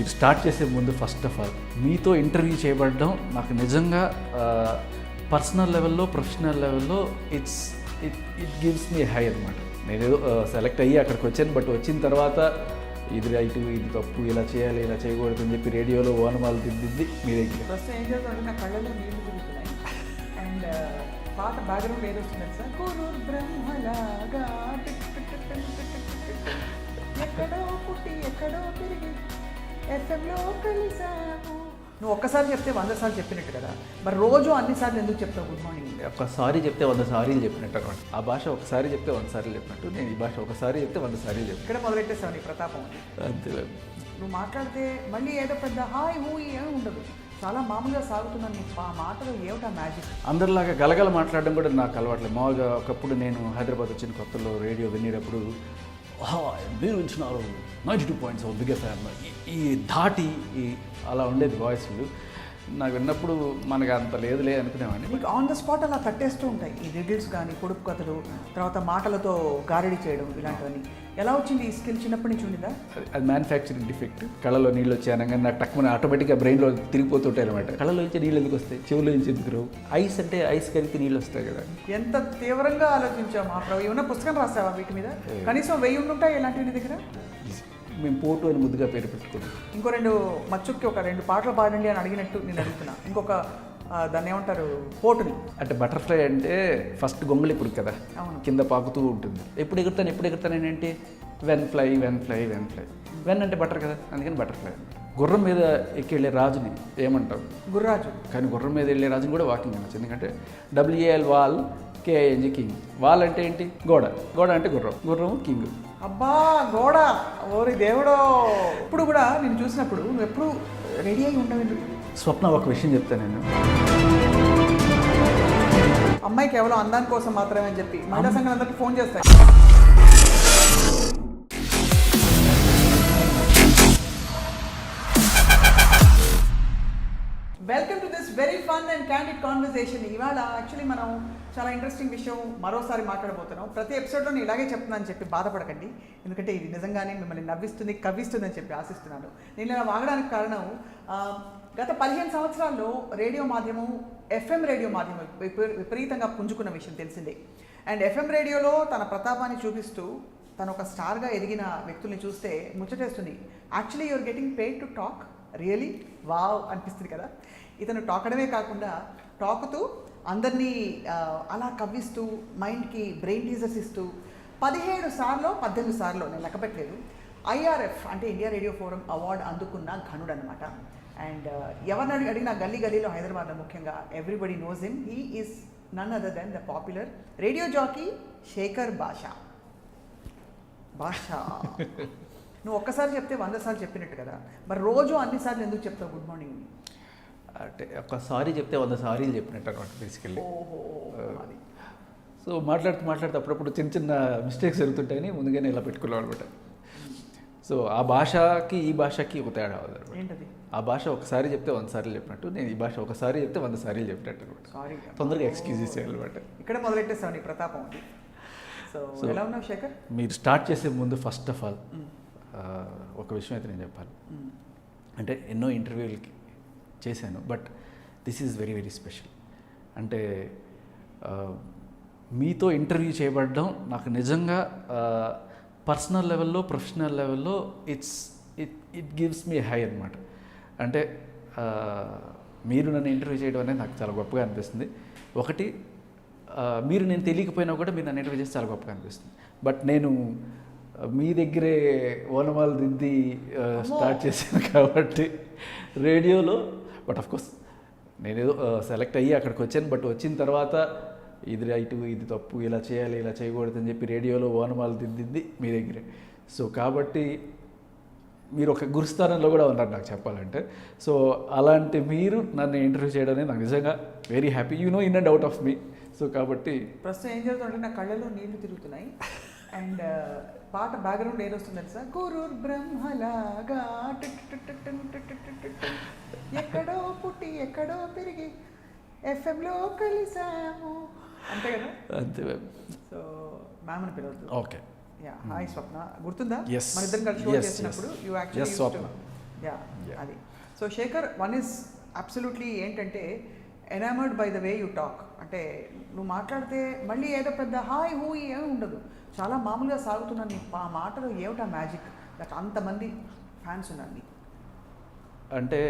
మీరు స్టార్ట్ చేసే ముందు ఫస్ట్ ఆఫ్ ఆల్ మీతో ఇంటర్వ్యూ చేయబడడం నాకు నిజంగా పర్సనల్ లెవెల్లో ప్రొఫెషనల్ లెవెల్లో ఇట్ గివ్స్ మీ హై అనమాట. నేనేదో సెలెక్ట్ అయ్యి అక్కడికి వచ్చాను, బట్ వచ్చిన తర్వాత ఇది రైటు ఇది తప్పు ఇలా చేయాలి ఇలా చేయకూడదు అని చెప్పి రేడియోలో ఓనమాలు దిద్దిద్ది మీ దగ్గర. ఫస్ట్ ఏం చేద్దామంటే నా కళ్ళలో నీళ్ళు తిరుగుతున్నాయి అండ్ పాట బ్యాక్గ్రౌండ్ ఏది వస్తుంది సార్, కురూర్ బ్రహ్మలాగా ఎక్కడో పుట్టి ఎక్కడో తిరిగి ఎఫ్ఎంలో కలిసాము. నువ్వు ఒక్కసారి చెప్తే 100 సార్లు చెప్పినట్టు కదా, మరి రోజు అన్నిసార్లు ఎందుకు చెప్తావు గుడ్ మార్నింగ్? ఒక్కసారి చెప్తే 100 సార్లు చెప్పినట్టు అనమాట. ఆ భాష ఒకసారి చెప్తే 100 సార్లు చెప్పినట్టు, నేను ఈ భాష ఒకసారి చెప్తే 100 సార్లు చెప్పిన. ఇక్కడ మొదలెట్టేసావు నీ ప్రతాపం. అంతే. నువ్వు మాట్లాడితే మళ్ళీ ఏదో పెద్ద హాయ్ హూ ఏమి ఉండదు, చాలా మామూలుగా సాగుతున్నాను. నీ మాటలు ఏమిటా మ్యాజిక్? అందరిలాగా గలగల మాట్లాడడం కూడా నాకు అలవాట్లేదు. మామూలుగా ఒకప్పుడు నేను హైదరాబాద్ వచ్చిన కొత్తలో రేడియో వినేటప్పుడు మీరు వింటున్నారు 92.7 బిగ్ ఎఫ్ఎం ఈ ధాటి అలా ఉండేది వాయిస్లు. నాకు విన్నప్పుడు మనకు అంత లేదులే అనుకునేవాడిని. మీకు ఆన్ ద స్పాట్ అలా తట్టేస్తూ ఉంటాయి ఈ రిడిల్స్ కానీ, పొడుపు కథలు, తర్వాత మాటలతో గారడీ చేయడం, ఇలాంటివన్నీ. ఎలా వచ్చింది ఈ స్కిల్? చిన్నప్పటి నుంచి ఉండిందా? అది మ్యానుఫ్యాక్చరింగ్ డిఫెక్ట్. కళ్ళలో నీళ్ళు వచ్చాయి అనగా నాకు టక్కున ఆటోమేటిక్గా బ్రెయిన్లో తిరిగిపోతుంటాయి అనమాట. కళ్ళలో నుంచి నీళ్ళు ఎందుకు వస్తాయి, చెవులో నుంచి ఎందుకు రావు? ఐస్ అంటే ఐస్ కరిగితే నీళ్ళు వస్తాయి కదా. ఎంత తీవ్రంగా ఆలోచించాము ఆ ప్రభు. ఏమన్నా పుస్తకం రాసావా వీటి మీద? కనీసం 1000 ఉంటాయి ఇలాంటివి నీ దగ్గర. మేము పోటు అని ముద్దుగా పేరు పెట్టుకున్నాం. ఇంకో 2 మచ్చుక్కి ఒక 2 పాటలు పాడండి అని అడిగినట్టు నేను అడుగుతున్నా. ఇంకొక దాన్ని ఏమంటారు, పోటుని. అంటే బటర్ఫ్లై అంటే ఫస్ట్ గొంగళి పురుగు కదా, కింద పాకుతూ ఉంటుంది. ఎప్పుడు ఎగురుతాను ఏంటంటే when fly when fly when fly. When అంటే బటర్ కదా, అందుకని బటర్ఫ్లై. గుర్రం మీద ఎక్కి వెళ్ళే రాజుని ఏమంటారు? గుర్రాజు. కానీ గుర్రం మీద వెళ్ళే రాజుని కూడా వాకింగ్ అనొచ్చు, ఎందుకంటే WAL wall, KING king. Wall అంటే ఏంటి? గోడ. గోడ అంటే గుర్రం, గుర్రం కింగ్. అబ్బా గోడ, ఓరి దేవుడో. ఇప్పుడు కూడా నేను చూసినప్పుడు నువ్వు ఎప్పుడు రెడీ అయి ఉండవు. స్వప్న, ఒక విషయం చెప్తాను నేను. అమ్మాయి కేవలం అందాని కోసం మాత్రమే అని చెప్పి మహిళా సంఘం అందరికి ఫోన్ చేస్తాయి. Welcome to this very fun and candid conversation. ఇవాళ యాక్చువల్లీ మనం చాలా ఇంట్రెస్టింగ్ విషయం మరోసారి మాట్లాడబోతున్నాం. ప్రతి ఎపిసోడ్లో నేను ఇలాగే చెప్తున్నానని చెప్పి బాధపడకండి, ఎందుకంటే ఇది నిజంగానే మిమ్మల్ని నవ్విస్తుంది, కవ్విస్తుంది అని చెప్పి ఆశిస్తున్నాను. నేను ఇలా వాగడానికి కారణం, గత 15 సంవత్సరాల్లో రేడియో మాధ్యమం, FM రేడియో మాధ్యమం విపరీతంగా పుంజుకున్న విషయం తెలిసిందే. అండ్ FM రేడియోలో తన ప్రతాపాన్ని చూపిస్తూ తను ఒక స్టార్గా ఎదిగిన వ్యక్తుల్ని చూస్తే ముచ్చటేస్తుంది. Actually you're getting paid to talk, really wow అనిపిస్తుంది కదా. ఇతను టాకడమే కాకుండా టాకుతూ అందరినీ అలా కవ్విస్తూ మైండ్కి బ్రెయిన్ టీజర్స్ ఇస్తూ 17 సార్లు 18 సార్లు నేను లెక్క పెట్టలేదు IRF అంటే ఇండియా రేడియో ఫోరం అవార్డు అందుకున్న ఘనుడు అనమాట. అండ్ ఎవరిని అడిగినా గల్లీ గల్లీలో హైదరాబాద్లో ముఖ్యంగా everybody knows him. He is none other than the popular radio jockey Shekhar Basha. నువ్వు ఒక్కసారి చెప్తే 100 సార్లు చెప్పినట్టు కదా, మరి రోజు అన్నిసార్లు ఎందుకు చెప్తావు గుడ్ మార్నింగ్? అంటే ఒక్కసారి చెప్తే 100 సార్లు చెప్పినట్టు అనమాట బేసికల్లీ. సో మాట్లాడుతూ అప్పుడప్పుడు చిన్న చిన్న మిస్టేక్స్ జరుగుతుంటాయని ముందుగానే ఇలా పెట్టుకున్నాం అనమాట. సో ఆ భాషకి ఈ భాషకి ఒక తేడా అవుతుంది. ఏంటది? ఆ భాష ఒకసారి చెప్తే 100 సార్లు చెప్పినట్టు, నేను ఈ భాష ఒకసారి చెప్తే 100 సార్లు చెప్పినట్టు అనమాట. సారీ, తొందరగా ఎక్స్క్యూజెస్ చేయాలన్నమాట. ఇక్కడ మొదలెట్టేస్తావు నీ ప్రతాపం. సో ఎలా ఉన్నావు శేఖర్? మీరు స్టార్ట్ చేసే ముందు ఫస్ట్ ఆఫ్ ఆల్ ఒక విషయం అయితే నేను చెప్పాలి. అంటే ఎన్నో ఇంటర్వ్యూలకి చేశాను, but this is very very special. అంటే మీతో ఇంటర్వ్యూ చేయబడడం నాకు నిజంగా పర్సనల్ లెవెల్లో ప్రొఫెషనల్ లెవెల్లో ఇట్ గివ్స్ మీ హై అనమాట. అంటే మీరు నన్ను ఇంటర్వ్యూ చేయడం అనేది నాకు చాలా గొప్పగా అనిపిస్తుంది. ఒకటి, మీరు నేను తెలియకపోయినా కూడా మీరు నన్ను ఇంటర్వ్యూ చేస్తే చాలా గొప్పగా అనిపిస్తుంది. బట్ నేను మీ దగ్గరే ఓనమాలు దిద్ది స్టార్ట్ చేశాను కాబట్టి రేడియోలో. బట్ ఆఫ్కోర్స్ నేనేదో సెలెక్ట్ అయ్యి అక్కడికి వచ్చాను, బట్ వచ్చిన తర్వాత ఇది రైటు ఇది తప్పు ఇలా చేయాలి ఇలా చేయకూడదు అని చెప్పి రేడియోలో ఓనమాలు దిద్దింది మీ దగ్గరే. సో కాబట్టి మీరు ఒక గురుస్థానంలో కూడా ఉన్నారు నాకు చెప్పాలంటే. సో అలాంటి మీరు నన్ను ఇంటర్వ్యూ చేయడం అనేది నాకు నిజంగా very happy. You know in and out of me. So కాబట్టి ప్రస్తుతం ఏం జరుగుతుందంటే నా కళ్ళలో నీళ్లు తిరుగుతున్నాయి అండ్ పాట బ్యాక్గ్రౌండ్ ఏది వస్తుంది తెలుసా, కురూర్ బ్రహ్మలాగా ఎక్కడో పుట్టి ఎక్కడో పెరిగి ఎఫ్ఎంలో కలిసాము, అంతే కదా? అంతే. సో మ్యామ్ అని పిలవద్దు. ఓకే. యా, హాయ్ స్వప్న, గుర్తుందా Yes. మన ఇద్దరం కలిసి షో చేసినప్పుడు? You actually ya Yeah. అది. So Shekhar, one is absolutely ఏంటంటే enamoured by the way you talk. అంటే నువ్వు మాట్లాడితే మళ్ళీ ఏదో పెద్ద హాయ్ హూ ఏమి ఉండదు, చాలా మామూలుగా సాగుతున్న నీ మాటలు ఏమిటా మ్యాజిక్, నాకు అంతమంది ఫ్యాన్స్ ఉన్నారు నీకు. అంటే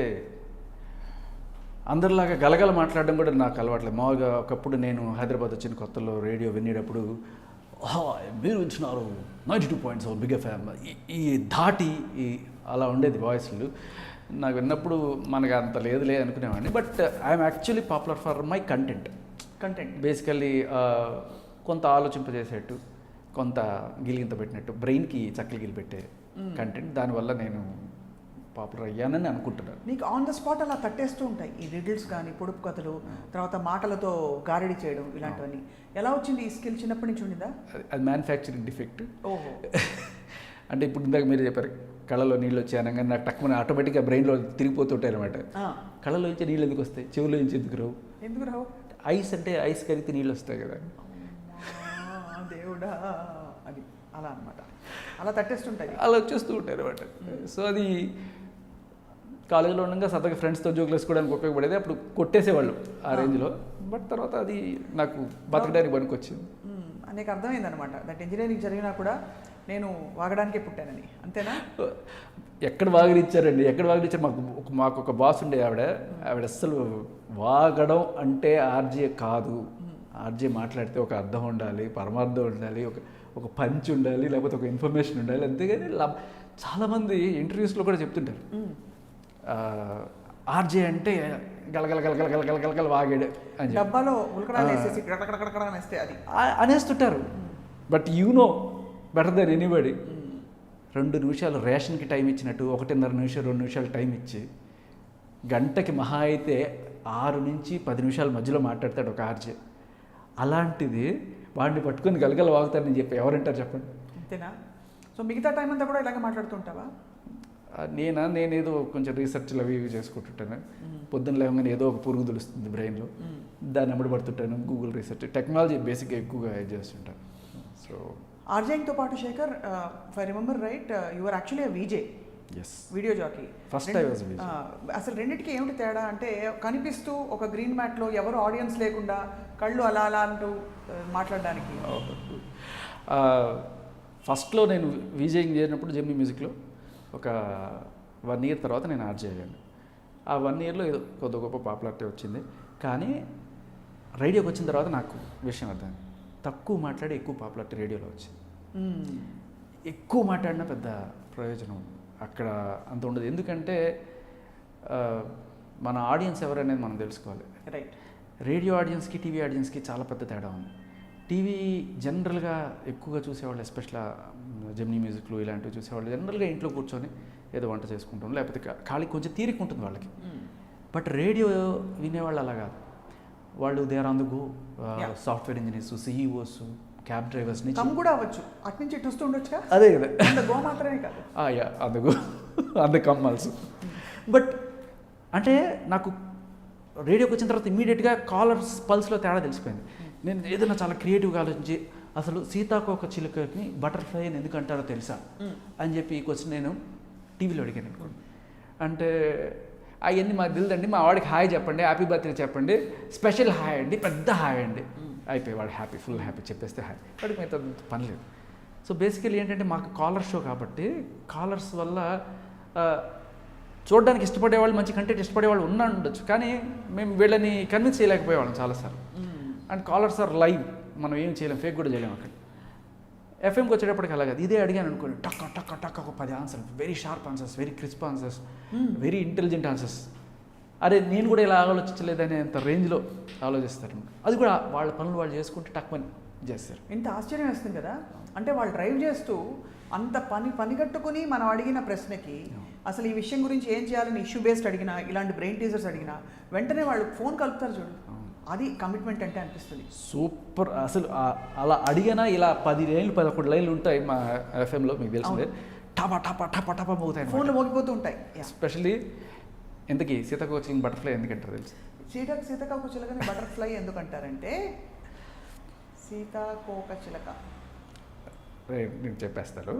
అందరిలాగా గలగల మాట్లాడడం కూడా నాకు అలవాట్లేదు. మామూలుగా ఒకప్పుడు నేను హైదరాబాద్ వచ్చిన కొత్తలో రేడియో వినేటప్పుడు మీరు వింటున్నారు 92.7 బిగ్ ఎఫ్ఎం, ఈ ధాటి ఈ అలా ఉండేది వాయిస్లు. నాకు విన్నప్పుడు మనకు అంత లేదులే అనుకునేవాడిని. But I'm actually popular for my content. Basically కొంత ఆలోచింపజేసేట్టు, కొంత గిలిగింత పెట్టినట్టు, బ్రెయిన్కి చక్కలు గిలి పెట్టే కంటెంట్. దానివల్ల నేను పాపులర్ అయ్యానని అనుకుంటున్నాను. నీకు ఆన్ ద స్పాట్ అలా తట్టేస్తూ ఉంటాయి ఈ రిడిల్స్ కానీ, పొడుపు కథలు, తర్వాత మాటలతో గారడి చేయడం, ఇలాంటివన్నీ. ఎలా వచ్చింది ఈ స్కిల్? చిన్నప్పటి నుంచి ఉండిందా? అది మ్యానుఫ్యాక్చరింగ్ డిఫెక్ట్. ఓహో. అంటే ఇప్పుడు ఇందాక మీరు చెప్పారు కళ్ళలో నీళ్ళు వచ్చాయి అనగానే నాకు టక్కున ఆటోమేటిక్గా బ్రెయిన్లో తిరిగిపోతుంటాయి అనమాట. కళ్ళలో నుంచి నీళ్ళు ఎందుకు వస్తాయి, చెవులో నుంచి ఎందుకు రావు? ఎందుకు రావు? ఐస్ అంటే ఐస్ కరిగితే నీళ్ళు వస్తాయి కదా. దేవుడా, అది అలా అనమాట, అలా తట్టేస్తుంటాయి, అలా వచ్చేస్తూ ఉంటాయి అనమాట. సో అది కాలేజీలో ఉండగా సరదాగా ఫ్రెండ్స్తో జోకులు వేసుకోవడానికి ఉపయోగపడేది. అప్పుడు కొట్టేసేవాళ్ళు ఆ రేంజ్లో. బట్ తర్వాత అది నాకు బతకడానికి పనికొచ్చింది. నీకు అర్థమైంది అనమాట దట్ ఇంజనీరింగ్ చదివినా కూడా నేను వాగడానికే పుట్టానని, అంతేనా? ఎక్కడ వాగరిచ్చారండి, ఎక్కడ వాగరిచ్చారు? మాకు ఒక బాస్ ఉండే, ఆవిడ అస్సలు వాగడం అంటే ఆర్జే కాదు. ఆర్జే మాట్లాడితే ఒక అర్థం ఉండాలి, పరమార్థం ఉండాలి, ఒక పంచ్ ఉండాలి, లేకపోతే ఒక ఇన్ఫర్మేషన్ ఉండాలి. అంతేగాని చాలామంది ఇంటర్వ్యూస్లో కూడా చెప్తుంటారు ఆర్జే అంటే గలగల గలగల గలగల గలగల వాగాడు అని డబ్బాలో ఉల్కడాలు వేసేసి అనేస్తే అది అనేస్తుంటారు. But you know better than anybody. 2 నిమిషాలు రేషన్కి టైం ఇచ్చినట్టు 1.5 నిమిషాలు 2 నిమిషాలు టైం ఇచ్చి గంటకి మహా అయితే 6 నుంచి 10 నిమిషాల మధ్యలో మాట్లాడతాడు ఒక ఆర్జే. అలాంటిది వాడిని పట్టుకొని గలగల వాగుతారని చెప్పి ఎవరంటారు చెప్పండి? అంతేనా? సో మిగతా టైం అంతా కూడా ఇలాగే మాట్లాడుతుంటావా? నేనేదో కొంచెం రీసెర్చ్లు అవి ఇవి చేసుకుంటుంటాను. పొద్దున్న లేవగానే ఏదో ఒక పురుగు తెలుస్తుంది బ్రెయిన్లో, దాన్ని అమ్మడి పడుతుంటాను. గూగుల్ రీసెర్చ్, టెక్నాలజీ బేసిక్గా ఎక్కువగా చేస్తుంటాను. సో ఆర్జేతో పాటు Shekhar, if I remember right, you are actually a VJ, video jockey. First I was VJ. అసలు రెండింటికి ఏమిటి తేడా? అంటే కనిపిస్తూ ఒక గ్రీన్ మ్యాట్లో ఎవరు ఆడియన్స్ లేకుండా కళ్ళు అలా అలా అంటూ మాట్లాడడానికి. ఫస్ట్లో నేను వీజేయింగ్ చేసినప్పుడు జెమినీ మ్యూజిక్లో ఒక 1 ఇయర్ తర్వాత నేను ఆర్జే అయ్యాను. ఆ 1 ఇయర్లో ఏదో కొద్ది గొప్ప పాపులారిటీ వచ్చింది. కానీ రేడియోకి వచ్చిన తర్వాత నాకు విషయం అర్థం, తక్కువ మాట్లాడి ఎక్కువ పాపులారిటీ రేడియోలో వచ్చింది. ఎక్కువ మాట్లాడినా పెద్ద ప్రయోజనం అక్కడ అంత ఉండదు. ఎందుకంటే మన ఆడియన్స్ ఎవరనేది మనం తెలుసుకోవాలి. రైట్. రేడియో ఆడియన్స్కి టీవీ ఆడియన్స్కి చాలా పెద్ద తేడా ఉంది. టీవీ జనరల్గా ఎక్కువగా చూసేవాళ్ళు, ఎస్పెషల్గా జెమినీ మ్యూజిక్లు ఇలాంటివి చూసేవాళ్ళు జనరల్గా ఇంట్లో కూర్చొని ఏదో వంట చేసుకుంటాం, లేకపోతే ఖాళీ కొంచెం తీరిక ఉంటుంది వాళ్ళకి. బట్ రేడియో వినేవాళ్ళు అలా కాదు. వాళ్ళు they are on the go. Software engineers, CEOs, cab drivers నుంచి కూడా అవ్వచ్చు, అటు నుంచి ఇటు వస్తూ ఉండొచ్చు. అదే కదా, గో మాత్రమే కాదు, అందుకు కమ్మాల్సి. బట్ అంటే నాకు రేడియోకి వచ్చిన తర్వాత ఇమ్మీడియట్గా కాలర్స్ పల్స్లో తేడా తెలిసిపోయింది. నేను ఏదైనా చాలా క్రియేటివ్గా ఆలోచించి అసలు సీతాకోక చిలుకని బటర్ఫ్లై అని ఎందుకు అంటారో తెలుసా అని చెప్పి ఈ క్వశ్చన్ నేను టీవీలో అడిగాను అనుకోండి. అంటే అవన్నీ మాకు తెలియదండి, మా వాడికి హాయ్ చెప్పండి, హ్యాపీ బర్త్డే చెప్పండి, స్పెషల్ హాయ్ అండి, పెద్ద హాయ్ అండి, అయిపోయి వాడు హ్యాపీ, ఫుల్ హ్యాపీ చెప్పేస్తే హాయ్, వాడికి మిగతా పని లేదు. సో బేసికలీ ఏంటంటే మాకు కాలర్ షో కాబట్టి కాలర్స్ వల్ల చూడడానికి ఇష్టపడేవాళ్ళు, మంచి కంటెంట్ ఇష్టపడేవాళ్ళు ఉండొచ్చు, కానీ మేము వీళ్ళని కన్విన్స్ చేయలేకపోయేవాళ్ళం చాలాసార్లు. అండ్ కాలర్స్ ఆర్ లైవ్, మనం ఏం చేయలేం, ఫేక్ కూడా చేయలేము. అక్కడ ఎఫ్ఎంకి వచ్చేటప్పటికి అలాగే ఇదే అడిగాను అనుకోండి, టక్క టక్క టక్క ఒక 10 answers, very sharp answers, very crisp answers, very intelligent answers. అరే నేను కూడా ఇలా ఆలోచించలేదనే అంత రేంజ్లో ఆలోచిస్తారు. అది కూడా వాళ్ళ పనులు వాళ్ళు చేసుకుంటే టక్మని చేస్తారు. ఇంత ఆశ్చర్యం వేస్తుంది కదా, అంటే వాళ్ళు డ్రైవ్ చేస్తూ అంత పనిగట్టుకుని మనం అడిగిన ప్రశ్నకి అసలు ఈ విషయం గురించి ఏం చేయాలని ఇష్యూ బేస్డ్ అడిగినా, ఇలాంటి బ్రెయిన్ టీజర్స్ అడిగినా వెంటనే వాళ్ళు ఫోన్ కలుపుతారు చూడు, అది కమిట్మెంట్ అంటే అనిపిస్తుంది. సూపర్. అసలు అలా అడిగినా ఇలా 10 లైన్లు 11 లైన్లు ఉంటాయి మా ఎఫ్ఎంలో, మీకు తెలిసిందే, టపా టపా టపా టపా మోగుతాయి, ఫోన్లు మోగిపోతూ ఉంటాయి. ఎస్పెషల్లీ ఇంతకీ సీతాకోక చిలుక బటర్ఫ్లై ఎందుకంటారు తెలుసు? సీతాకోక చిలుకని బటర్ఫ్లై ఎందుకంటారంటే, సీతాకోక చిలక నేను చెప్పేస్తాను.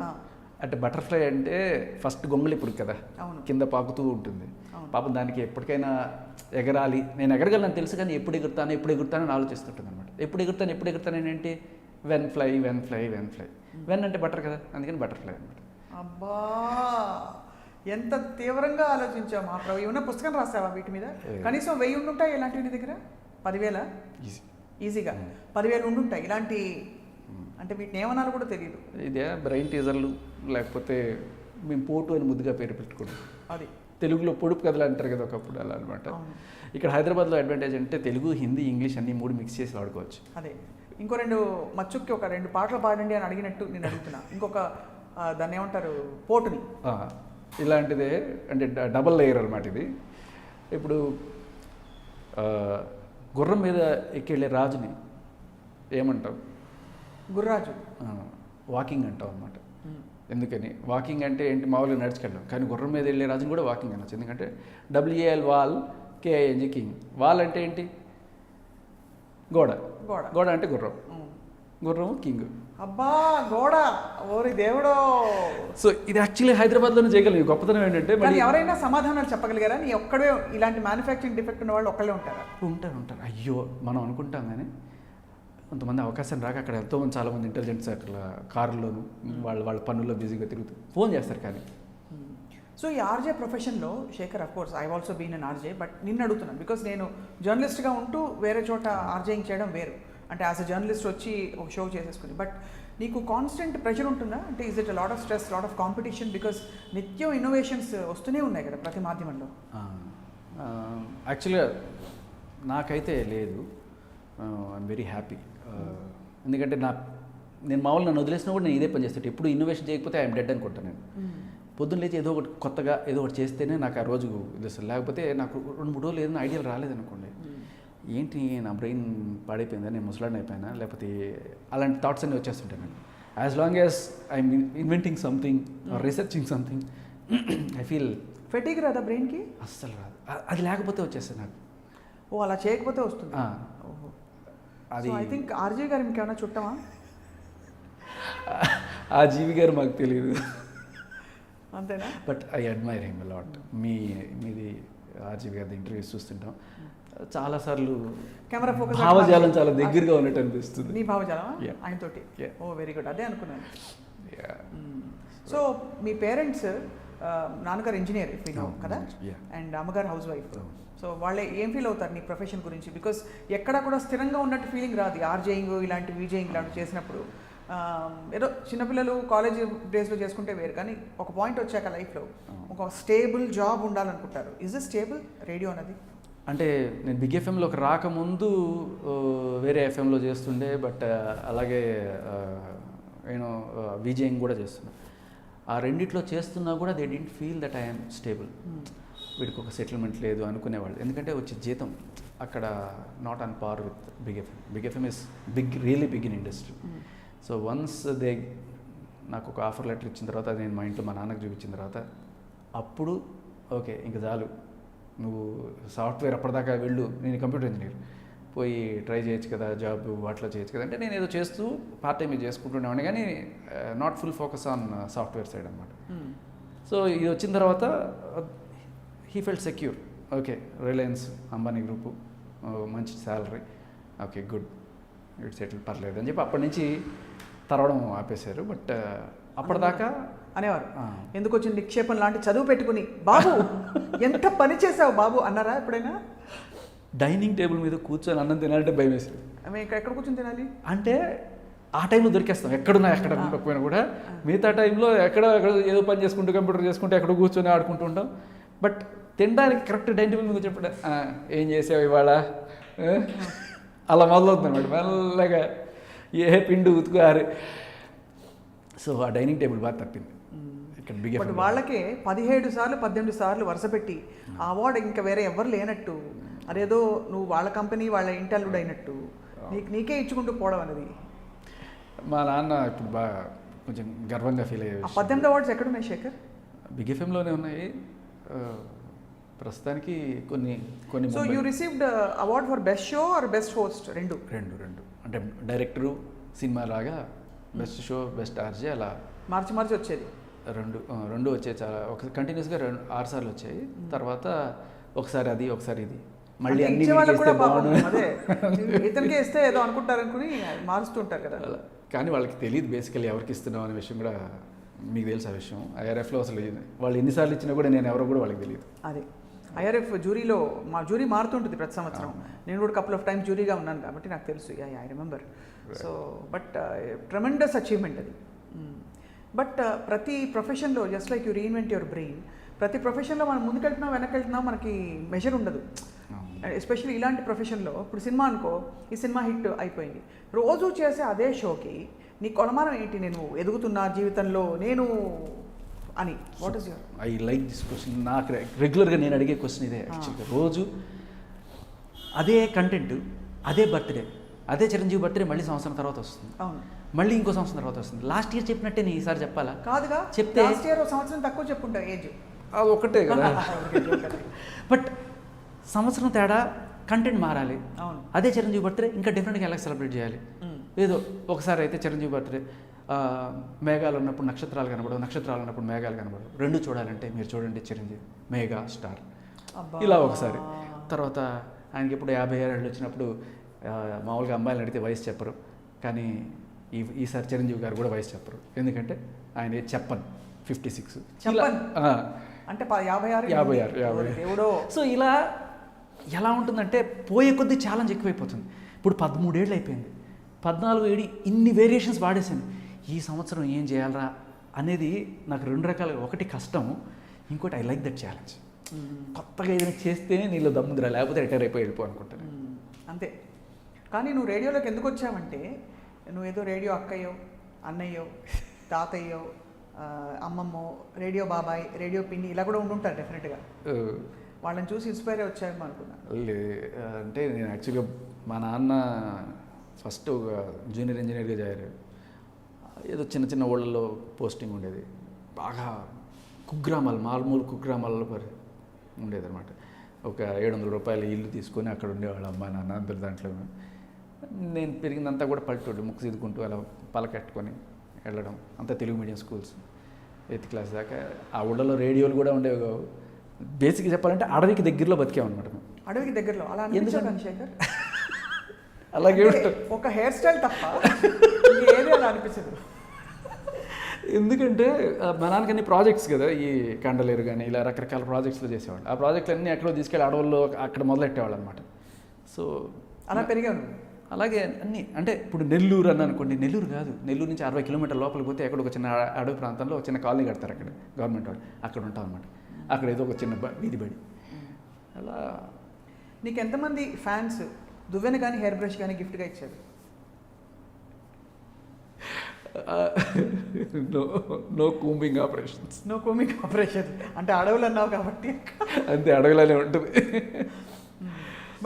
అంటే బటర్ఫ్లై అంటే ఫస్ట్ గొంగళి పురుగు కదా, అవును. కింద పాకుతూ ఉంటుంది. అవును. పాపం దానికి ఎప్పటికైనా ఎగరాలి, నేను ఎగరగలను తెలుసు కానీ ఎప్పుడు ఎగురుతానని ఆలోచిస్తుంటుంది అనమాట. ఎప్పుడు ఎగురుతాను ఏంటి, వెన్ ఫ్లై వెన్ అంటే బటర్ కదా, అందుకని బటర్ఫ్లై అనమాట. అబ్బా ఎంత తీవ్రంగా ఆలోచించావు మా ప్రభు. ఏమన్నా పుస్తకం రాసావా వీటి మీద? కనీసం 1000 ఉండుంటాయి ఇలాంటివి నీ దగ్గర? 10,000 ఈజీ, ఈజీగా 10,000 ఉండుంటాయి ఇలాంటి. అంటే వీటిని ఏమన్నారో కూడా తెలియదు. ఇదే బ్రెయిన్ టీజర్లు, లేకపోతే మేము పోటు అని ముద్దుగా పేరు పెట్టుకోండి. అది తెలుగులో పొడుపు కథలు అంటారు కదా ఒకప్పుడు, అలా అనమాట. ఇక్కడ హైదరాబాద్లో అడ్వాంటేజ్ అంటే తెలుగు, హిందీ, ఇంగ్లీష్ అన్ని 3 మిక్స్ చేసి వాడుకోవచ్చు. అదే ఇంకో 2 మచ్చుక్కి ఒక 2 పాటలు పాడండి అని అడిగినట్టు నేను అడుగుతున్నా. ఇంకొక దాన్ని ఏమంటారు, పోటుని. ఇలాంటిదే అంటే డబల్ లేయర్ అనమాట ఇది. ఇప్పుడు గుర్రం మీద ఎక్కెళ్ళే రాజుని ఏమంటావు? గుర్రాజు. వాకింగ్ అంటాం అనమాట. ఎందుకని వాకింగ్ అంటే ఏంటి, మామూలుగా నడుచుకెళ్ళాం, కానీ గుర్రం మీద వెళ్ళే రాజుని కూడా వాకింగ్ అనొచ్చు. ఎందుకంటే WAL wall, KING king. Wall అంటే ఏంటి, గోడ. గోడ అంటే గుర్రం, గుర్రం కింగ్. అబ్బా గోడ, ఓరి దేవుడో. సో ఇది యాక్చువల్లీ హైదరాబాద్లోనే చేయగలం. గొప్పతనం ఏంటంటే మరి ఎవరైనా సమాధానాలు చెప్పగలిగారా? నీ ఒక్కడే ఇలాంటి మ్యానుఫ్యాక్చరింగ్ డిఫెక్ట్ ఉన్న వాళ్ళు ఒక్కళ్ళే ఉంటారా? ఉంటారు. అయ్యో మనం అనుకుంటాం కానీ కొంతమంది అవకాశం రాక అక్కడ ఎంతోమంది, చాలామంది ఇంటెలిజెంట్స్ అట్లా కారులోను వాళ్ళ పనుల్లో బిజీగా తిరుగుతూ ఫోన్ చేస్తారు. కానీ సో ఈ ఆర్జే ప్రొఫెషన్లో Shekhar, of course I also been an RJ, but నిన్ను అడుగుతున్నాను బికాస్ నేను జర్నలిస్ట్గా ఉంటూ వేరే చోట ఆర్జేయింగ్ చేయడం వేరు. అంటే యాజ్ అ జర్నలిస్ట్ వచ్చి ఒక షో చేసేసుకుని, బట్ నీకు కాన్స్టెంట్ ప్రెషర్ ఉంటుందా? అంటే is it lot of stress, lot of competition? Because నిత్యం ఇన్నోవేషన్స్ వస్తూనే ఉన్నాయి కదా ప్రతి మాధ్యమంలో. యాక్చువల్గా నాకైతే లేదు. I'm very happy. ఎందుకంటే నేను మామూలు నన్ను వదిలేసినా కూడా నేను ఇదే పని చేస్తాను. ఎప్పుడు ఇన్నోవేషన్ చేయకపోతే ఐఎమ్ డెడ్ అనుకుంటాను. నేను పొద్దున్న లేచి ఏదో ఒకటి కొత్తగా ఏదో ఒకటి చేస్తేనే నాకు ఆ రోజు ఇది అసలు. లేకపోతే నాకు 2-3 రోజులు ఏదైనా ఐడియాలు రాలేదనుకోండి, ఏంటి నా బ్రెయిన్ పాడైపోయిందా, నేను ముసలాడిని అయిపోయినా, లేకపోతే అలాంటి థాట్స్ అన్నీ వచ్చేస్తుంటాయి నాకు. As long as I'm inventing something or researching something I feel fatigue రాదా బ్రెయిన్కి? అస్సలు రాదు. అది లేకపోతే వచ్చేస్తుంది నాకు. ఓ అలా చేయకపోతే వస్తుంది. అది ఐ థింక్ ఆర్జే గారు ఇంకేమైనా చుట్టమా? ఆ జీవి గారు మాకు తెలియదు, అంతేనా? But I admire him a lot. మీది ఆర్జీవి గారి ఇంటర్వ్యూస్ చూస్తుంటాం చాలాసార్లు. కెమెరా ఫోకస్ భావజాలం చాలా దగ్గరగా ఉన్నట్టు అనిపిస్తుంది. నీ భావజాలం ఆయనతోటి? ఓ వెరీ గుడ్, అదే అనుకున్నాను. సో మీ పేరెంట్స్, నాన్నగారు ఇంజనీర్ ఇఫ్ యూ నో కదా, అండ్ అమ్మగారు హౌస్ వైఫ్. సో వాళ్ళే ఏం ఫీల్ అవుతారు నీ ప్రొఫెషన్ గురించి? బికాస్ ఎక్కడా కూడా స్థిరంగా ఉన్నట్టు ఫీలింగ్ రాదు. ఆర్జేయింగ్ ఇలాంటి విజయింగ్ ఇలాంటివి చేసినప్పుడు ఏదో చిన్నపిల్లలు కాలేజ్ డేస్లో చేసుకుంటే వేరు, కానీ ఒక పాయింట్ వచ్చాక లైఫ్లో ఒక స్టేబుల్ జాబ్ ఉండాలనుకుంటారు. ఇస్ ఇట్ స్టేబుల్ రేడియో అన్నది? అంటే నేను బిగ్ ఎఫ్ఎంలోకి రాకముందు వేరే ఎఫ్ఎంలో చేస్తుండే, బట్ అలాగే నేను విజయింగ్ కూడా చేస్తున్నాను. ఆ రెండిట్లో చేస్తున్నా కూడా they didn't feel that I'm stable. వీడికి ఒక సెటిల్మెంట్ లేదు అనుకునేవాళ్ళు. ఎందుకంటే వచ్చే జీతం అక్కడ not on par with big FM. Big FM is really big in industry. So once నాకు ఒక ఆఫర్ లెటర్ ఇచ్చిన తర్వాత, నేను మా ఇంట్లో మా నాన్నకు చూపించిన తర్వాత, అప్పుడు ఓకే ఇంకా చాలు, నువ్వు సాఫ్ట్వేర్ అప్పటిదాకా వెళ్ళు, నేను కంప్యూటర్ ఇంజనీర్ పోయి ట్రై చేయొచ్చు కదా, జాబ్ వాటిలో చేయొచ్చు కదా అంటే నేను ఏదో చేస్తూ పార్ట్ టైం చేసుకుంటుండేవాడిని, కానీ not full focus on software side అనమాట. సో ఇది వచ్చిన తర్వాత he felt secure. Okay Reliance, Ambani group, మంచి salary, okay good, it settle, పర్లేదు అని చెప్పి అప్పటి నుంచి తరవడం ఆపేశారు. బట్ అప్పటిదాకా అనేవారు, ఎందుకు వచ్చిన నిక్షేపం లాంటి చదువు పెట్టుకుని బాబు ఎంత పని చేసావు బాబు అన్నారా ఎప్పుడైనా? డైనింగ్ టేబుల్ మీద కూర్చొని అన్నం తినాలంటే భయం వేసేది. మేము ఎక్కడ కూర్చొని తినాలి అంటే ఆ టైంలో దొరికేస్తాం, ఎక్కడున్నా ఎక్కడ పోయినా కూడా. మిగతా టైంలో ఎక్కడ ఏదో పని చేసుకుంటూ కంప్యూటర్ చేసుకుంటూ ఎక్కడో కూర్చొని ఆడుకుంటూ ఉంటాం. బట్ తినడానికి కరెక్ట్ డైనింగ్ టేబుల్ మీద చెప్పడం, ఏం చేసావు ఇవాళ, అలా మొదలవుతుంది అనమాట మెల్లగా, ఏ పిండి ఉతుకుతారు. సో ఆ డైనింగ్ టేబుల్ బాగా తప్పింది ఇక్కడ బిగ్ ఎఫ్ఎం. బట్ వాళ్ళకే 17 సార్లు 18 సార్లు వరుస పెట్టి ఆ అవార్డు ఇంకా వేరే ఎవరు లేనట్టు, అదేదో నువ్వు వాళ్ళ కంపెనీ వాళ్ళ ఇంటల్లుడు అయినట్టు నీకే ఇచ్చుకుంటూ పోవడం అనేది. మా నాన్న ఇప్పుడు బాగా కొంచెం గర్వంగా ఫీల్ అయ్యే. 18 అవార్డ్స్ ఎక్కడున్నాయి శేఖర్? బిగ్ ఎఫ్ఎంలోనే ఉన్నాయి ప్రస్తుతానికి కొన్ని. So you received award for best show or best host? రెండు అంటే డైరెక్టరు సినిమా లాగా బెస్ట్ షో, బెస్ట్ ఆర్జే అలా మార్చి వచ్చేది. రెండు వచ్చాయి, చాలా ఒక కంటిన్యూస్గా 6 సార్లు వచ్చాయి. తర్వాత ఒకసారి అది ఒకసారి ఇది, మళ్ళీ అంటే అన్ని ఇచ్చేవాళ్ళకి వీడికి కూడా ఇస్తే పాపం బాగుండు. అదే ఇతనికే ఇస్తే ఏదో అనుకుంటారు అనుకుని మారుస్తూ ఉంటారు కదా. అలా. కానీ వాళ్ళకి తెలియదు బేసికల్లీ ఎవరికి ఇస్తున్నాం అనే విషయం కూడా. మీకు తెలుసు ఆ విషయం. ఐఆర్ఎఫ్లో అసలు వాళ్ళు ఎన్నిసార్లు ఇచ్చినా కూడా నేను ఎవరో కూడా వాళ్ళకి తెలియదు. అదే ఐఆర్ఎఫ్ జ్యూరీలో మా జ్యూరీ మారుతుంటుంది ప్రతి సంవత్సరం. నేను కూడా కపుల్ ఆఫ్ టైమ్స్ జ్యూరీగా ఉన్నాను కాబట్టి నాకు తెలుసు. I remember. So but tremendous achievement అది. బట్ ప్రతి ప్రొఫెషన్లో just like you reinvent your brain, ప్రతి ప్రొఫెషన్లో మనం ముందుకెళ్తున్నాం వెనకెళ్తున్నాం మనకి మెజర్ ఉండదు. ఎస్పెషల్లీ ఇలాంటి ప్రొఫెషన్లో ఇప్పుడు సినిమా అనుకో, ఈ సినిమా హిట్ అయిపోయింది, రోజు చేసే అదే షోకి నీ కొలమానం ఏంటి? నేను ఎదుగుతున్నా జీవితంలో నేను అని. What is your? I like this question. నాకు రెగ్యులర్గా నేను అడిగే క్వశ్చన్ ఇదే యాక్చువల్గా. రోజు అదే కంటెంట్, అదే బర్త్డే, అదే చిరంజీవి బర్త్డే మళ్ళీ సంవత్సరం తర్వాత వస్తుంది, అవును, మళ్ళీ ఇంకో సంవత్సరం తర్వాత వస్తుంది. లాస్ట్ ఇయర్ చెప్పినట్టే నేను ఈసారి చెప్పాలా? కాదుగా, చెప్తే లాస్ట్ ఇయర్ సంవత్సరం తక్కువ చెప్పుంటా ఏజ్. అది ఒకటే కదా. బట్ సంవత్సరం తేడా కంటెంట్ మారాలి. అవును, అదే చిరంజీవి బర్త్డే ఇంకా డిఫరెంట్గా ఎలా సెలబ్రేట్ చేయాలి? ఏదో ఒకసారి అయితే చిరంజీవి బర్త్డే మేఘాలు ఉన్నప్పుడు నక్షత్రాలు కనబడవు, నక్షత్రాలు ఉన్నప్పుడు మేఘాలు కనబడవు. రెండు చూడాలంటే మీరు చూడండి చిరంజీవి మెగా స్టార్. ఇలా ఒకసారి. తర్వాత ఆయనకి ఇప్పుడు 50 ఏళ్ళు వచ్చినప్పుడు మామూలుగా అమ్మాయిలు అడిగితే వయసు చెప్పరు, కానీ ఈసారి చిరంజీవి గారు కూడా వయసు చెప్పరు. ఎందుకంటే ఆయన చెప్పను 56. చెప్పను అంటే 56 ఎవడో. సో ఇలా ఎలా ఉంటుందంటే పోయే కొద్దీ ఛాలెంజ్ ఎక్కువైపోతుంది. ఇప్పుడు 13 ఏళ్ళు అయిపోయింది, 14 ఏడు ఇన్ని వేరియేషన్స్ వాడేసాను. ఈ సంవత్సరం ఏం చేయాలరా అనేది నాకు 2 రకాలుగా. ఒకటి కష్టము, ఇంకోటి ఐ లైక్ దట్ ఛాలెంజ్. కొత్తగా ఏదైనా చేస్తేనే నీళ్ళు దమ్ముదిరా, లేకపోతే రిటైర్ అయిపోయి వెళ్ళిపో అనుకుంటాను. అంతే. కానీ నువ్వు రేడియోలోకి ఎందుకు వచ్చావంటే, నువ్వేదో రేడియో అక్కయ్యో అన్నయ్యో తాతయ్యో అమ్మమ్మో రేడియో బాబాయ్ రేడియో పిన్ని ఇలా కూడా ఉండుంటారు డెఫినెట్గా. వాళ్ళని చూసి ఇన్స్పైర్ అయ్యి వచ్చాయేమో అనుకున్నా. అంటే నేను యాక్చువల్గా మా నాన్న ఫస్ట్ ఒక జూనియర్ ఇంజనీర్గా చేరారు. ఏదో చిన్న చిన్న ఊళ్ళల్లో పోస్టింగ్ ఉండేది. బాగా కుగ్రామాలు, మారుమూల కుగ్రామాలలో ఉండేదన్నమాట. ఒక 700 రూపాయల ఇల్లు తీసుకొని అక్కడ ఉండేవాళ్ళు అమ్మ నాన్న అందరు. దాంట్లో నేను పెరిగిందంతా కూడా పల్లెటూళ్ళు, ముక్కు సిద్దుకుంటూ అలా పలకెట్టుకొని వెళ్ళడం. అంతా Telugu medium schools, 8th class దాకా. ఆ ఊళ్ళలో రేడియోలు కూడా ఉండేవి కావు. బేసిక్గా చెప్పాలంటే అడవికి దగ్గరలో బతికామన్నమాట. అడవికి దగ్గరలో అలా అనిపించదు శేఖర్. అలాగే ఒక హెయిర్ స్టైల్ తప్ప ఏది అలా అనిపించదు. ఎందుకంటే మా నాన్నకి అన్ని ప్రాజెక్ట్స్ కదా, ఈ కండలేరు కానీ ఇలా రకరకాల ప్రాజెక్ట్స్లో చేసేవాళ్ళు. ఆ ప్రాజెక్టులు అన్నీ ఎక్కడో తీసుకెళ్ళి అడవుల్లో అక్కడ మొదలెట్టేవాళ్ళు అనమాట. సో అలా పెరిగాను. అలాగే అన్నీ. అంటే ఇప్పుడు నెల్లూరు అని అనుకోండి, నెల్లూరు కాదు, నెల్లూరు నుంచి 60 కిలోమీటర్ల లోపలికి పోతే ఎక్కడ ఒక చిన్న అడవి ప్రాంతంలో ఒక చిన్న కాలనీ కడతారు, అక్కడ గవర్నమెంట్ వాళ్ళు, అక్కడ ఉంటాం అనమాట. అక్కడ ఏదో ఒక చిన్న వీధి బడి. అలా. నీకు ఎంతమంది ఫ్యాన్స్ దువ్వెన కానీ హెయిర్ బ్రష్ కానీ గిఫ్ట్గా ఇచ్చారు? No combing operations. No combing operation అంటే అడవులు అన్నావు కాబట్టి అంతే, అడవులనే ఉంటుంది.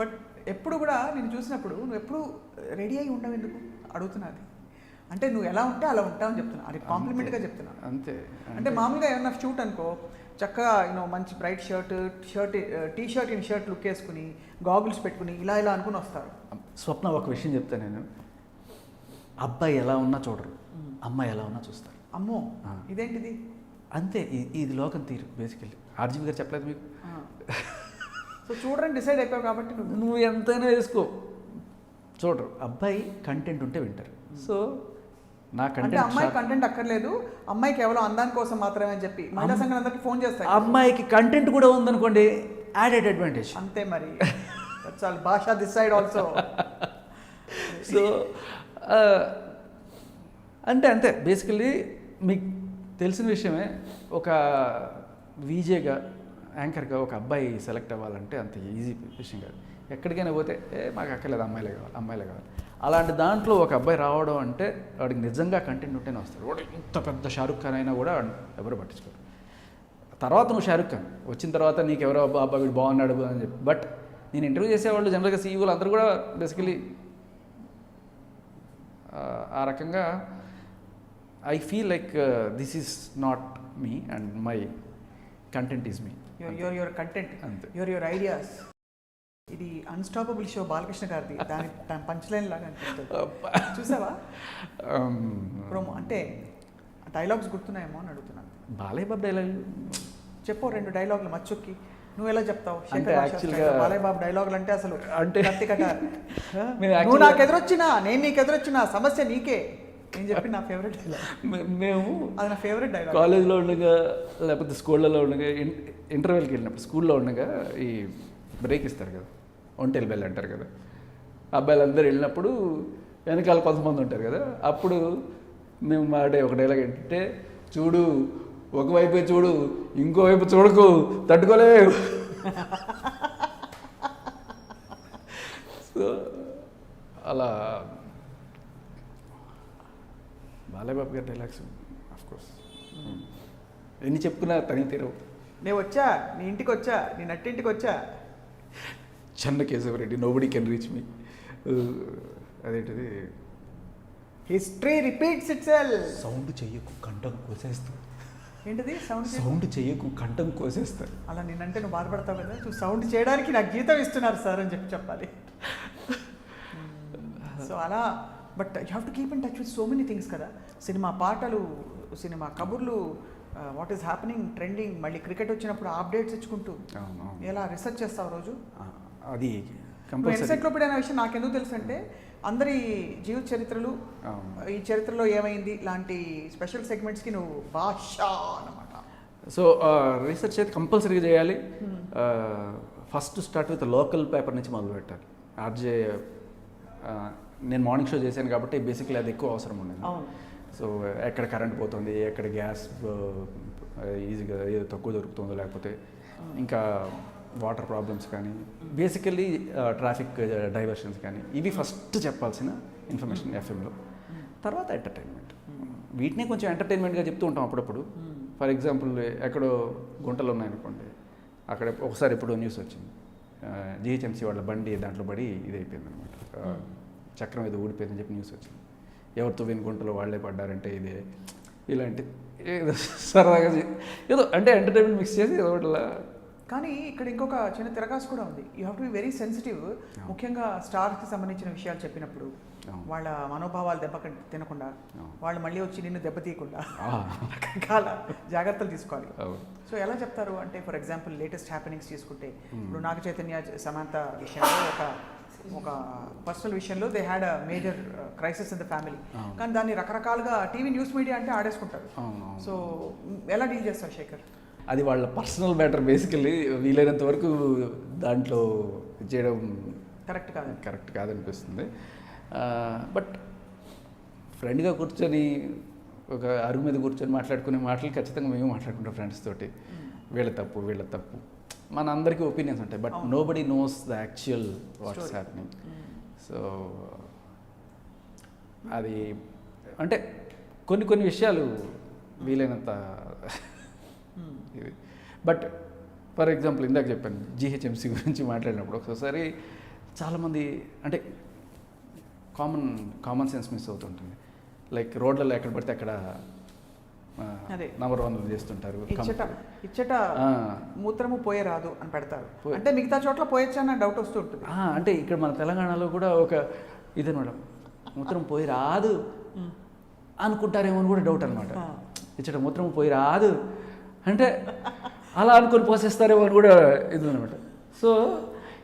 బట్ ఎప్పుడు కూడా నేను చూసినప్పుడు నువ్వు ఎప్పుడు రెడీ అయి ఉండవు ఎందుకు అడుగుతున్నది. అంటే నువ్వు ఎలా ఉంటే అలా ఉంటావని చెప్తున్నా, అది కాంప్లిమెంట్గా చెప్తున్నా. అంతే. అంటే మామూలుగా ఏమన్నా షూట్ అనుకో, చక్కగా మంచి bright T shirt in shirt look వేసుకుని గాగుల్స్ పెట్టుకుని ఇలా ఇలా అనుకుని వస్తారు. స్వప్న, ఒక విషయం చెప్తాను నేను. అబ్బాయి ఎలా ఉన్నా చూడరు, అమ్మాయి ఎలా ఉన్నా చూస్తారు. అమ్మో, ఇదేంటిది? అంతే, ఇది లోకం తీరు. బేసికల్లీ ఆర్జీవి గారు చెప్పలేదు మీకు? సో చూడరని డిసైడ్ అయిపోయావు కాబట్టి నువ్వు ఎంతైనా వేసుకో, చూడరు. అబ్బాయి కంటెంట్ ఉంటే వింటారు. సో నా కంటెంట్, అమ్మాయి కంటెంట్ అక్కర్లేదు, అమ్మాయి కేవలం అందాని కోసం మాత్రమే అని చెప్పి మహిళా సంఘం అందరికి ఫోన్ చేస్తాయి. అమ్మాయికి కంటెంట్ కూడా ఉందనుకోండి, యాడెడ్ అడ్వాంటేజ్. అంతే మరి. చాలా భాష దిస్ సైడ్ ఆల్సో. సో అంతే బేసికల్లీ మీకు తెలిసిన విషయమే. ఒక వీజేగా, యాంకర్గా ఒక అబ్బాయి సెలెక్ట్ అవ్వాలంటే అంత ఈజీ విషయం కాదు. ఎక్కడికైనా పోతే మాకు అక్కర్లేదు, అమ్మాయిలే కావాలి. అలాంటి దాంట్లో ఒక అబ్బాయి రావడం అంటే వాడికి నిజంగా కంటెంట్ ఉంటేనే వస్తాడు. వాడు ఇంత పెద్ద షారుఖ్ ఖాన్ అయినా కూడా ఎవరు పట్టించుకోరు. తర్వాత నువ్వు షారుఖ్ ఖాన్ వచ్చిన తర్వాత నీకు ఎవరో అబ్బా వీడు బాగున్నాడు అని చెప్పి. బట్ నేను ఇంటర్వ్యూ చేసేవాళ్ళు జనరల్గా సీఈఓలు అందరూ కూడా బేసికలీ ఆ రకంగా I feel like this is not me and my content is me. Your content, అంతే. Your ideas. ఇది అన్స్టాపబుల్ షో బాలకృష్ణ గారిది, దాని పంచ్ లైన్ లాగా అనిపిస్తుంది. చూసావా? ప్రోమో అంటే డైలాగ్స్ గుర్తున్నాయేమో అని అడుగుతున్నాను. బాలయ్య బాబు డైలాగ్ చెప్పు 2 డైలాగులు మచ్చుక్కి. నువ్వు ఎలా చెప్తావు? అంటే యాక్చువల్గా బాలయ్య బాబు డైలాగులు అంటే అసలు అంటే కత్తి కట. మేము నువ్వు నాకు ఎదురొచ్చినా నేను నీకు ఎదురొచ్చినా సమస్య నీకే. నేను చెప్పి నా ఫేవరెట్ డైలాగ్. మేము అది నా ఫేవరెట్ డైలాగ్. కాలేజ్లో ఉండగా లేకపోతే స్కూళ్ళలో ఉండగా ఇంటర్వెల్కి వెళ్ళినప్పుడు స్కూల్లో ఉండగా ఈ బ్రేక్ ఇస్తారు కదా, ఒంటెల్ బెల్ అంటారు కదా, అబ్బాయిలు అందరూ వెళ్ళినప్పుడు వెనకాల కొంతమంది ఉంటారు కదా, అప్పుడు మేము మాడే ఒక డైలాగ్ ఏంటంటే, చూడు ఒకవైపే చూడు ఇంకోవైపు చూడకు తట్టుకోలేవు. సో అలా బాలయ్య బాబు గారి డైలాగ్స్ ఆఫ్కోర్స్ ఎన్ని చెప్పుకున్నా తని తీరవు. నేను వచ్చా నీ ఇంటికి వచ్చా, నీ నట్టింటికి వచ్చా. Chenna Keshava Reddy nobody can reach me. అదేంటిది, హిస్టరీ రిపీట్స్ ఇట్సెల్ఫ్. సౌండ్ చెయ్యకు కంఠం కోసేస్తా. ఏంటిది సౌండ్ చెయ్యకు కంఠం కోసేస్తా. అలా నేనంటే నువ్వు బాధపడతావు కదా, నువ్వు సౌండ్ చేయడానికి నాకు జీతం ఇస్తున్నారు సార్ అని చెప్పాలి. సో అలా but you have to keep in touch with so many things కదా. సినిమా పాటలు, సినిమా కబుర్లు, వాట్ ఈస్ హ్యాపెనింగ్, ట్రెండింగ్, మళ్ళీ క్రికెట్ వచ్చినప్పుడు అప్డేట్స్ ఇచ్చుకుంటూ ఎలా రిసర్చ్ చేస్తావు రోజు. అది ఎన్సైక్లోపీడియా అనే విషయం నాకు ఎందుకు తెలుసు అంటే, అందరి జీవిత చరిత్రలు, ఈ చరిత్రలో ఏమైంది లాంటి స్పెషల్ సెగ్మెంట్స్కి నువ్వు బాషా అన్నమాట. సో రీసెర్చ్ అయితే కంపల్సరీగా చేయాలి. First start with local paper నుంచి మొదలు పెట్టాలి. ఆర్జే నేను మార్నింగ్ షో చేశాను కాబట్టి బేసిక్లీ అది ఎక్కువ అవసరం ఉండేది. సో ఎక్కడ కరెంట్ పోతుంది, ఎక్కడ గ్యాస్ ఈజీగా ఏదో తక్కువ దొరుకుతుందో, లేకపోతే ఇంకా వాటర్ ప్రాబ్లమ్స్ కానీ, బేసికల్లీ ట్రాఫిక్ డైవర్షన్స్ కానీ, ఇవి ఫస్ట్ చెప్పాల్సిన ఇన్ఫర్మేషన్ ఎఫ్ఎంలో. తర్వాత ఎంటర్టైన్మెంట్, వీటినే కొంచెం ఎంటర్టైన్మెంట్గా చెప్తూ ఉంటాం అప్పుడప్పుడు. ఫర్ ఎగ్జాంపుల్ ఎక్కడో గుంటలు ఉన్నాయనుకోండి, అక్కడ ఒకసారి ఎప్పుడో న్యూస్ వచ్చింది, జిహెచ్ఎంసీ వాళ్ళ బండి దాంట్లో పడి ఇది అయిపోయింది అనమాట, చక్రం ఏదో ఊడిపోయిందని చెప్పి న్యూస్ వచ్చింది. ఎవరితో విని గుంటలో వాళ్ళే పడ్డారంటే ఇదే, ఇలాంటి ఏదో సరదాగా ఏదో అంటే ఎంటర్టైన్మెంట్ మిక్స్ చేసి ఏదో ఒకటిలా. కానీ ఇక్కడ ఇంకొక చిన్న తిరగాసు కూడా ఉంది. You have to be very sensitive. ముఖ్యంగా స్టార్స్కి సంబంధించిన విషయాలు చెప్పినప్పుడు వాళ్ళ మనోభావాలు తినకుండా, వాళ్ళు మళ్ళీ వచ్చి నిన్ను దెబ్బతీయకుండా రకరకాల జాగ్రత్తలు తీసుకోవాలి. సో ఎలా చెప్తారు అంటే, ఫర్ ఎగ్జాంపుల్ లేటెస్ట్ హ్యాపెనింగ్స్ తీసుకుంటే, ఇప్పుడు నాగ చైతన్య సమంత విషయంలో ఒక పర్సనల్ విషయంలో they had a major crisis in the family. కానీ దాన్ని రకరకాలుగా టీవీ న్యూస్ మీడియా అంటే ఆడేసుకుంటారు. సో ఎలా డీల్ చేస్తారు శేఖర్? అది వాళ్ళ పర్సనల్ మ్యాటర్. బేసికల్లీ వీలైనంత వరకు దాంట్లో చేయడం కరెక్ట్ కాదనిపిస్తుంది. బట్ ఫ్రెండ్గా కూర్చొని ఒక అరుగు మీద కూర్చొని మాట్లాడుకునే మాటలు ఖచ్చితంగా మేము మాట్లాడుకుంటాం ఫ్రెండ్స్ తోటి. వీళ్ళ తప్పు మన అందరికీ ఒపీనియన్స్ ఉంటాయి, but nobody knows the actual what's happening. So అది అంటే కొన్ని విషయాలు వీలైనంత ఇది. బట్ ఫర్ ఎగ్జాంపుల్ ఇందాక చెప్పాను జిహెచ్ఎంసీ గురించి మాట్లాడినప్పుడు ఒకసారి చాలామంది అంటే కామన్ సెన్స్ మిస్ అవుతుంటుంది. లైక్ రోడ్లలో ఎక్కడ పడితే అక్కడ నంబర్ 1 చేస్తుంటారు, ఇచ్చట మూత్రము పోయే రాదు అని పెడతారు. అంటే మిగతా చోట్ల పోయొచ్చా అన్న డౌట్ వస్తూ ఉంటుంది. అంటే ఇక్కడ మన తెలంగాణలో కూడా ఒక ఇదనమాట, మూత్రం పోయి రాదు అనుకుంటారేమో అని కూడా డౌట్ అనమాట. ఇచ్చట మూత్రం పోయి రాదు అంటే అలా అనుకొని పోసేస్తారేమో అని కూడా ఇది అనమాట. సో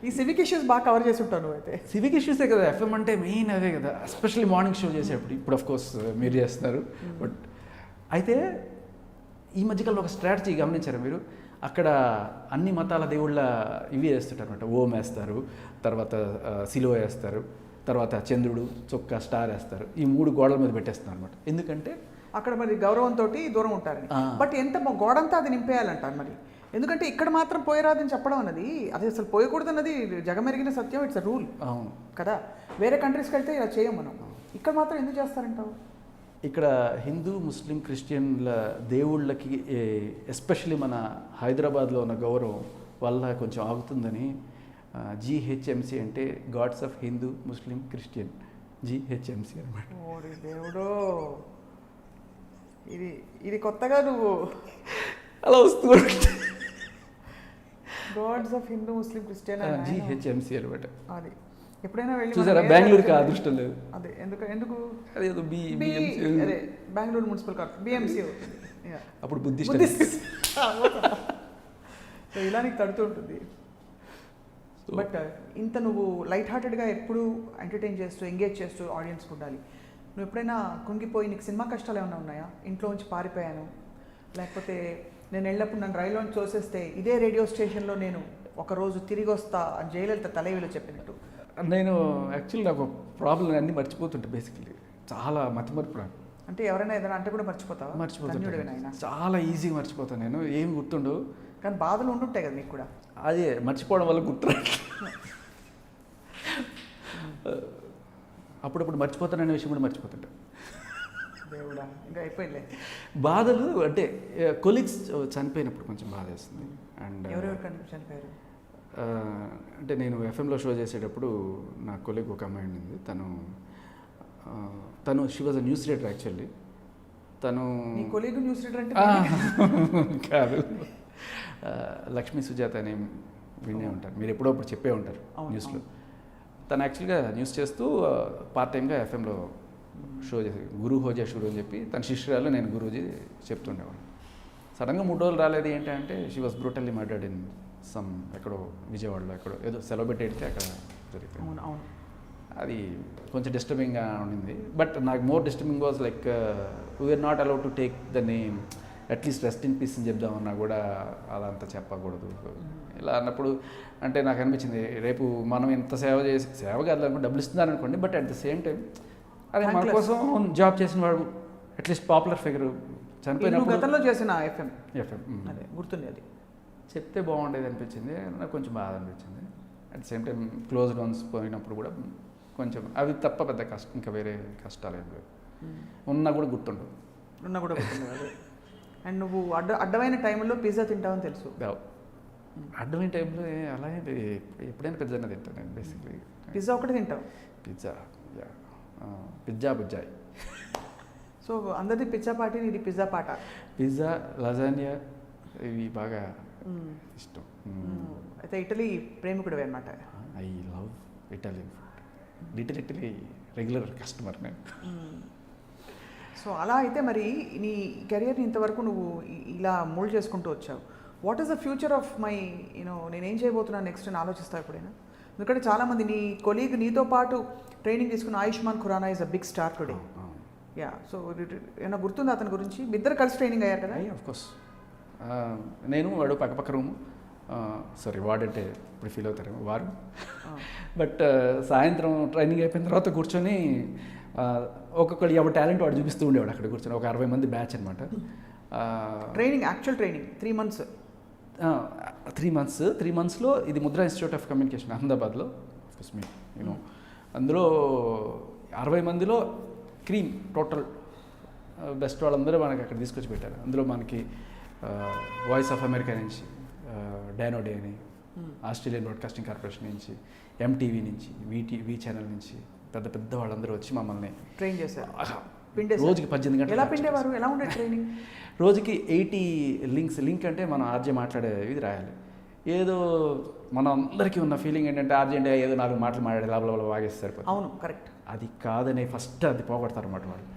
ఈ సివిక్ ఇష్యూస్ బాగా కవర్ చేసి ఉంటాను. అయితే సివిక్ ఇష్యూసే కదా ఎఫ్ఎం అంటే మెయిన్, అవే కదా. ఎస్పెషల్లీ మార్నింగ్ షో చేసేప్పుడు. ఇప్పుడు ఆఫ్కోర్స్ మీరు చేస్తున్నారు, బట్ అయితే ఈ మధ్యకాలంలో ఒక స్ట్రాటజీ గమనించారు మీరు? అక్కడ అన్ని మతాల దేవుళ్ళ ఇవి వేస్తుంటారు అనమాట. ఓం వేస్తారు, తర్వాత సిలువ వేస్తారు, తర్వాత చంద్రుడు చొక్కా స్టార్ వేస్తారు. ఈ 3 గోడల మీద పెట్టేస్తున్నారు అనమాట. ఎందుకంటే అక్కడ మరి గౌరవంతో దూరం ఉంటారని. బట్ ఎంత గోడంతా అది నింపేయాలంటారు మరి. ఎందుకంటే ఇక్కడ మాత్రం పోయరాదని చెప్పడం అన్నది, అది అసలు పోయకూడదు అన్నది జగమెరిగిన సత్యం. It's a rule. అవును కదా. వేరే కంట్రీస్కి వెళ్తే ఇలా చేయం మనం. ఇక్కడ మాత్రం ఎందుకు చేస్తారంటావు? ఇక్కడ హిందూ, ముస్లిం, క్రిస్టియన్ల దేవుళ్ళకి ఎస్పెషలీ మన హైదరాబాద్లో ఉన్న గౌరవం వల్ల కొంచెం ఆగుతుందని జిహెచ్ఎంసి అంటే God's of Hindu, Muslim, Christian, GHMC అనమాట. ఓడి దేవుడో, ఇది కొత్తగా నువ్వు అలా వస్తూ God's of Hindu, Muslim, Christian, GHMC అనమాట. అది ఎప్పుడైనా వెళ్ళి చూసారా, మనం బెంగళూరుకి ఆ అదృష్టం లేదు. అదే ఎందుకు అదేదో అదే బెంగళూరు మున్సిపల్ కార్పొరేషన్ బిఎంసీ అవుతుంది. Yeah. అప్పుడు బుద్ధిస్ట్ సో ఇలా నీకు తడుతూ ఉంటుంది. బట్ ఇంత నువ్వు లైట్ హార్టెడ్గా ఎప్పుడు ఎంటర్టైన్ చేస్తూ ఎంగేజ్ చేస్తూ ఆడియన్స్కి ఉండాలి. నువ్వు ఎప్పుడైనా కుంగిపోయి నీకు సినిమా కష్టాలు ఏమైనా ఉన్నాయా? ఇంట్లో నుంచి పారిపోయాను, లేకపోతే నేను వెళ్ళినప్పుడు నన్ను రైల్లోంచి తోసేస్తే ఇదే రేడియో స్టేషన్లో నేను ఒకరోజు తిరిగి వస్తా అని జయలలిత తలైవిలో చెప్పినట్టు. నేను యాక్చువల్లీ నాకు ప్రాబ్లం అన్నీ మర్చిపోతుంటా. బేసికలీ చాలా మతిమరుపు నాకు. అంటే ఎవరైనా ఏదైనా అంటే కూడా మర్చిపోతావా? మర్చిపోతాను, చాలా ఈజీగా మర్చిపోతాను. నేను ఏం గుర్తుండు, కానీ బాధలు ఉండుంటాయి కదా నీకు కూడా. అదే మర్చిపోవడం వల్ల గుర్తు అప్పుడప్పుడు మర్చిపోతాననే విషయం కూడా మర్చిపోతుంటా. దేవుడా, ఇంకా అయిపోయింది. బాధలు అంటే కొలీగ్స్ చనిపోయినప్పుడు కొంచెం బాధ వేస్తుంది. అండ్ ఎవరెవరు చనిపోయారు? అంటే నేను ఎఫ్ఎంలో షో చేసేటప్పుడు నా కొలీగ్ ఒక అమ్మాయి ఉండింది. తను she was a news reader actually. తను నీ కొలీగ్ న్యూస్ రీడర్ అంటే కాదు, లక్ష్మీ సుజాత అని వినే ఉంటారు మీరు, ఎప్పుడప్పుడు చెప్పే ఉంటారు న్యూస్లో. తను యాక్చువల్గా న్యూస్ చేస్తూ పార్ట్ టైమ్గా ఎఫ్ఎంలో షో చేసి గురు హోజా షూరు అని చెప్పి తన శిష్యురాలు నేను గురూజీ చెప్తుండేవాడు. సడన్గా 3 రోజులు రాలేదు. ఏంటంటే she was brutally murdered in some ఎక్కడో విజయవాడలో ఎక్కడో ఏదో సెలవు పెట్టి వెళ్తే అక్కడ జరిగిపోయింది. అవును, అది కొంచెం డిస్టర్బింగ్గా ఉండింది. బట్ నాకు more disturbing was like we're not allowed to take the name, at least rest in peace అని చెప్దామన్నా కూడా అదంతా చెప్పకూడదు. ఇలా అన్నప్పుడు అంటే నాకు అనిపించింది, రేపు మనం ఇంత సేవ కాదు అనుకో, డబ్బులు ఇస్తున్నారు అనుకోండి, but at the same time అదే మన కోసం జాబ్ చేసిన వాడు అట్లీస్ట్ పాపులర్ ఫిగర్ చనిపోయినప్పుడు గతంలో చేసిన ఎఫ్ఎం అదే గుర్తుంది, అది చెప్తే బాగుండేది అనిపించింది. నాకు కొంచెం బాధ అనిపించింది. At the same time close once పోయినప్పుడు కూడా కొంచెం అవి తప్ప పెద్ద కష్టం, ఇంకా వేరే కష్టాలు ఏం లేవు. ఉన్నా కూడా గుర్తుండవు. అండ్ నువ్వు అడ్డమైన టైంలో పిజ్జా తింటావని తెలుసు. అడ్డమైన టైంలో అలాగే ఎప్పుడైనా పిజ్జా తింటాను నేను. బేసిక్లీ పిజ్జా ఒకటి తింటావు? పిజ్జా బుజ్జాయి. సో అందరిది పిజ్జా పార్టీ, ఇది పిజ్జా పాట. పిజ్జా, లజానియా ఇవి బాగా ఇష్టం. అయితే ఇటలీ ప్రేమికుడు అనమాట. I love Italian food, literally regular customer నేను. సో అలా అయితే మరి నీ కెరియర్ని ఇంతవరకు నువ్వు ఇలా మోల్డ్ చేసుకుంటూ వచ్చావు. What is the future of my నేనేం చేయబోతున్నాను నెక్స్ట్ అని ఆలోచిస్తావు ఎప్పుడైనా? ఎందుకంటే చాలామంది నీ కొలీగ్ నీతో పాటు ట్రైనింగ్ తీసుకున్న Ayushmann Khurrana is a big star today. Yeah, so ఏమైనా గుర్తుందా అతని గురించి? మీ ఇద్దరు కలిసి ట్రైనింగ్ అయ్యారు కదా? Of course. నేను వాడు పక్కపక్క రూము, సారీ వాడంటే ఇప్పుడు ఫీల్ అవుతారేమో వారు. బట్ సాయంత్రం ట్రైనింగ్ అయిపోయిన తర్వాత కూర్చొని ఒక్కొక్కరు ఎవరి టాలెంట్ వాడు చూపిస్తూ ఉండేవాడు అక్కడ కూర్చొని. ఒక 60 మంది బ్యాచ్ అనమాట. Training, actual training 3 months. 3 monthsలో ఇది ముద్రా ఇన్స్టిట్యూట్ ఆఫ్ కమ్యూనికేషన్ అహ్మదాబాద్లో. ఆఫ్కోర్స్ మీ అందులో 60 మందిలో క్రీమ్ టోటల్ బెస్ట్ వాళ్ళందరూ మనకి అక్కడ తీసుకొచ్చి పెట్టారు. అందులో మనకి వాయిస్ ఆఫ్ అమెరికా నుంచి, డానోడే అని, ఆస్ట్రేలియన్ బ్రాడ్కాస్టింగ్ కార్పొరేషన్ నుంచి, ఎంటీవీ నుంచి, వి ఛానల్ నుంచి పెద్ద పెద్ద వాళ్ళందరూ వచ్చి మమ్మల్ని ట్రైన్ చేశారు. రోజుకి 18 గంటలు. ఎలా పిండేవారు? ఎలా ఉండే ట్రైనింగ్? రోజుకి 80 లింక్ అంటే మనం ఆర్జే మాట్లాడే ఇది రాయాలి. ఏదో మనం అందరికీ ఉన్న ఫీలింగ్ ఏంటంటే ఆర్జే అంటే ఏదో 4 మాటలు మాట్లాడే లోపల వాగేస్తారు. అవును, కరెక్ట్. అది కాదని ఫస్ట్ అది పోగొడతారు అన్నమాట వాళ్ళు.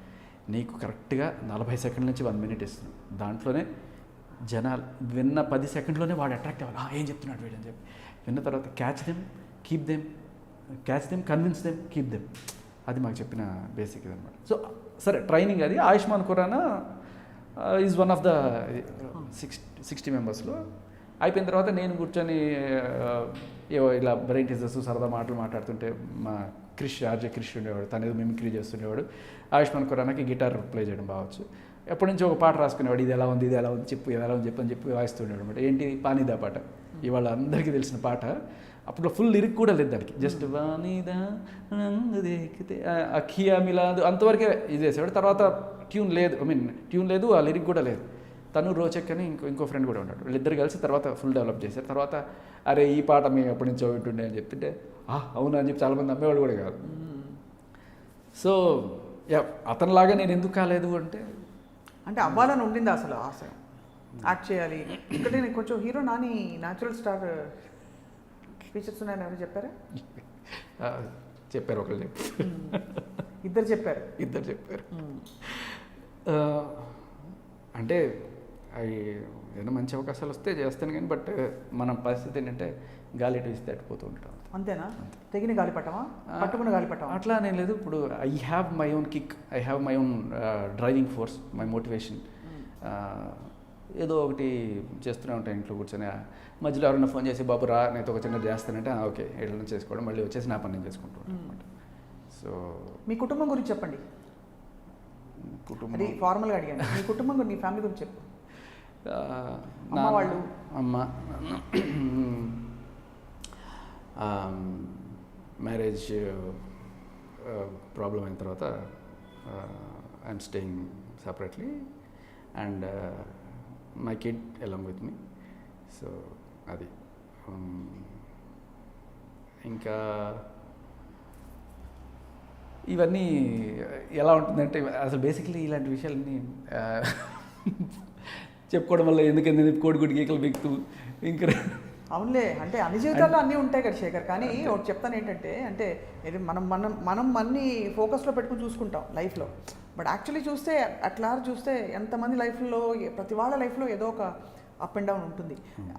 నీకు కరెక్ట్గా 40 సెకండ్ల నుంచి 1 minute ఇస్తుంది. దాంట్లోనే జనాలు విన్న 10 సెకండ్లోనే వాడు అట్రాక్ట్ అవ్వాలి. ఏం చెప్తున్నాడు వీడు అని చెప్పి విన్న తర్వాత catch them, convince them, keep them. అది మాకు చెప్పిన బేసిక్ ఇదనమాట. సో సరే, ట్రైనింగ్ అది. Ayushmann Khurrana is one of the 60 మెంబర్స్లో. అయిపోయిన తర్వాత నేను కూర్చొని ఏవో ఇలా బ్రెయిన్ టీజర్స్ సరదా మాటలు మాట్లాడుతుంటే మా ఆర్జే క్రిష్ ఉండేవాడు, తను ఏదో మిమిక్రీ చేస్తుండేవాడు. ఆయుష్మాన్ ఖురానాకి గిటార్ ప్లే చేయడం బావచ్చు. ఎప్పటి నుంచి ఒక పాట రాసుకునేవాడు, ఇది ఎలా ఉంది చెప్పు, ఇది ఎలా ఉంది చెప్పు అని చెప్పి వాయిస్తుండేవాడు అనమాట. ఏంటి, పానీదా పాట, ఇవాళ అందరికీ తెలిసిన పాట. అప్పుడు ఫుల్ లిరిక్ కూడా లేదు దానికి, జస్ట్ వానీదా దేకితే ఆ ఖియా మిలాదు అంతవరకే ఇది చేసేవాడు. తర్వాత ట్యూన్ లేదు, ఆ లిరిక్ కూడా లేదు. తను రోచెక్ అని ఇంకో ఫ్రెండ్ కూడా ఉన్నాడు. వీళ్ళిద్దరు కలిసి తర్వాత ఫుల్ డెవలప్ చేశారు. తర్వాత అరే ఈ పాట మేము ఎప్పటి నుంచో వింటుండే అని చెప్తుంటే అవునా అని చెప్పి చాలామంది నమ్మేవాళ్ళు కూడా కాదు. సో అతనిలాగా నేను ఎందుకు కాలేదు అంటే అవ్వాలని ఉండింది అసలు ఆశ, యాక్ట్ చేయాలి. ఇక్కడ నేను కొంచెం hero Nani natural star features ఉన్నాయని ఎవరు చెప్పారా? చెప్పారు ఒకళ్ళు చెప్పారు, ఇద్దరు చెప్పారు. ఇద్దరు చెప్పారు. అంటే అవి ఏదైనా మంచి అవకాశాలు వస్తే చేస్తాను కానీ, బట్ మన పరిస్థితి ఏంటంటే గాలి ఎటు ఇస్తే అటుపోతూ ఉంటాం. అంతేనా? తెగిన గాలిపటమా, పట్టుకున్న గాలిపటమా? అట్లా నేను లేదు. ఇప్పుడు I have my own kick, I have my own driving force, my motivation. ఏదో ఒకటి చేస్తూనే ఉంటాను ఇంట్లో కూర్చొని. మధ్యలో ఎవరైనా ఫోన్ చేసి బాబు రా నేతో ఒక చిన్నది చేస్తానంటే ఓకే ఏళ్ళని చేసుకోవడం, మళ్ళీ వచ్చేసి నా పని నేను చేసుకుంటూ ఉంటాను అనమాట. సో మీ కుటుంబం గురించి చెప్పండి. అది ఫార్మల్గా అడిగాను. మీ కుటుంబం గురించి, నీ ఫ్యామిలీ గురించి చెప్పు. అమ్మ వాళ్ళు, అమ్మ మ్యారేజ్ ప్రాబ్లం అయిన తర్వాత I'm staying separately and my kid along with me. So అది ఇంకా ఇవన్నీ ఎలా ఉంటుందంటే అసలు బేసిక్లీ ఇలాంటి విషయాలన్నీ చెప్పుకోవడం వల్ల ఎందుకంటే కోడిగుడి గీకలు బిగుతూ ఇంకా అవునులే. అంటే అన్ని జీవితాల్లో అన్నీ ఉంటాయి కదా శేఖర్. కానీ ఒకటి చెప్తాను ఏంటంటే, అంటే ఇది మనం మనం మనం అన్ని ఫోకస్లో పెట్టుకుని చూసుకుంటాం లైఫ్లో. బట్ యాక్చువల్లీ చూస్తే అట్లా చూస్తే ఎంతమంది లైఫ్లో, ప్రతి వాళ్ళ లైఫ్లో ఏదో ఒక అప్ అండ్ డౌన్ ఉంటుంది.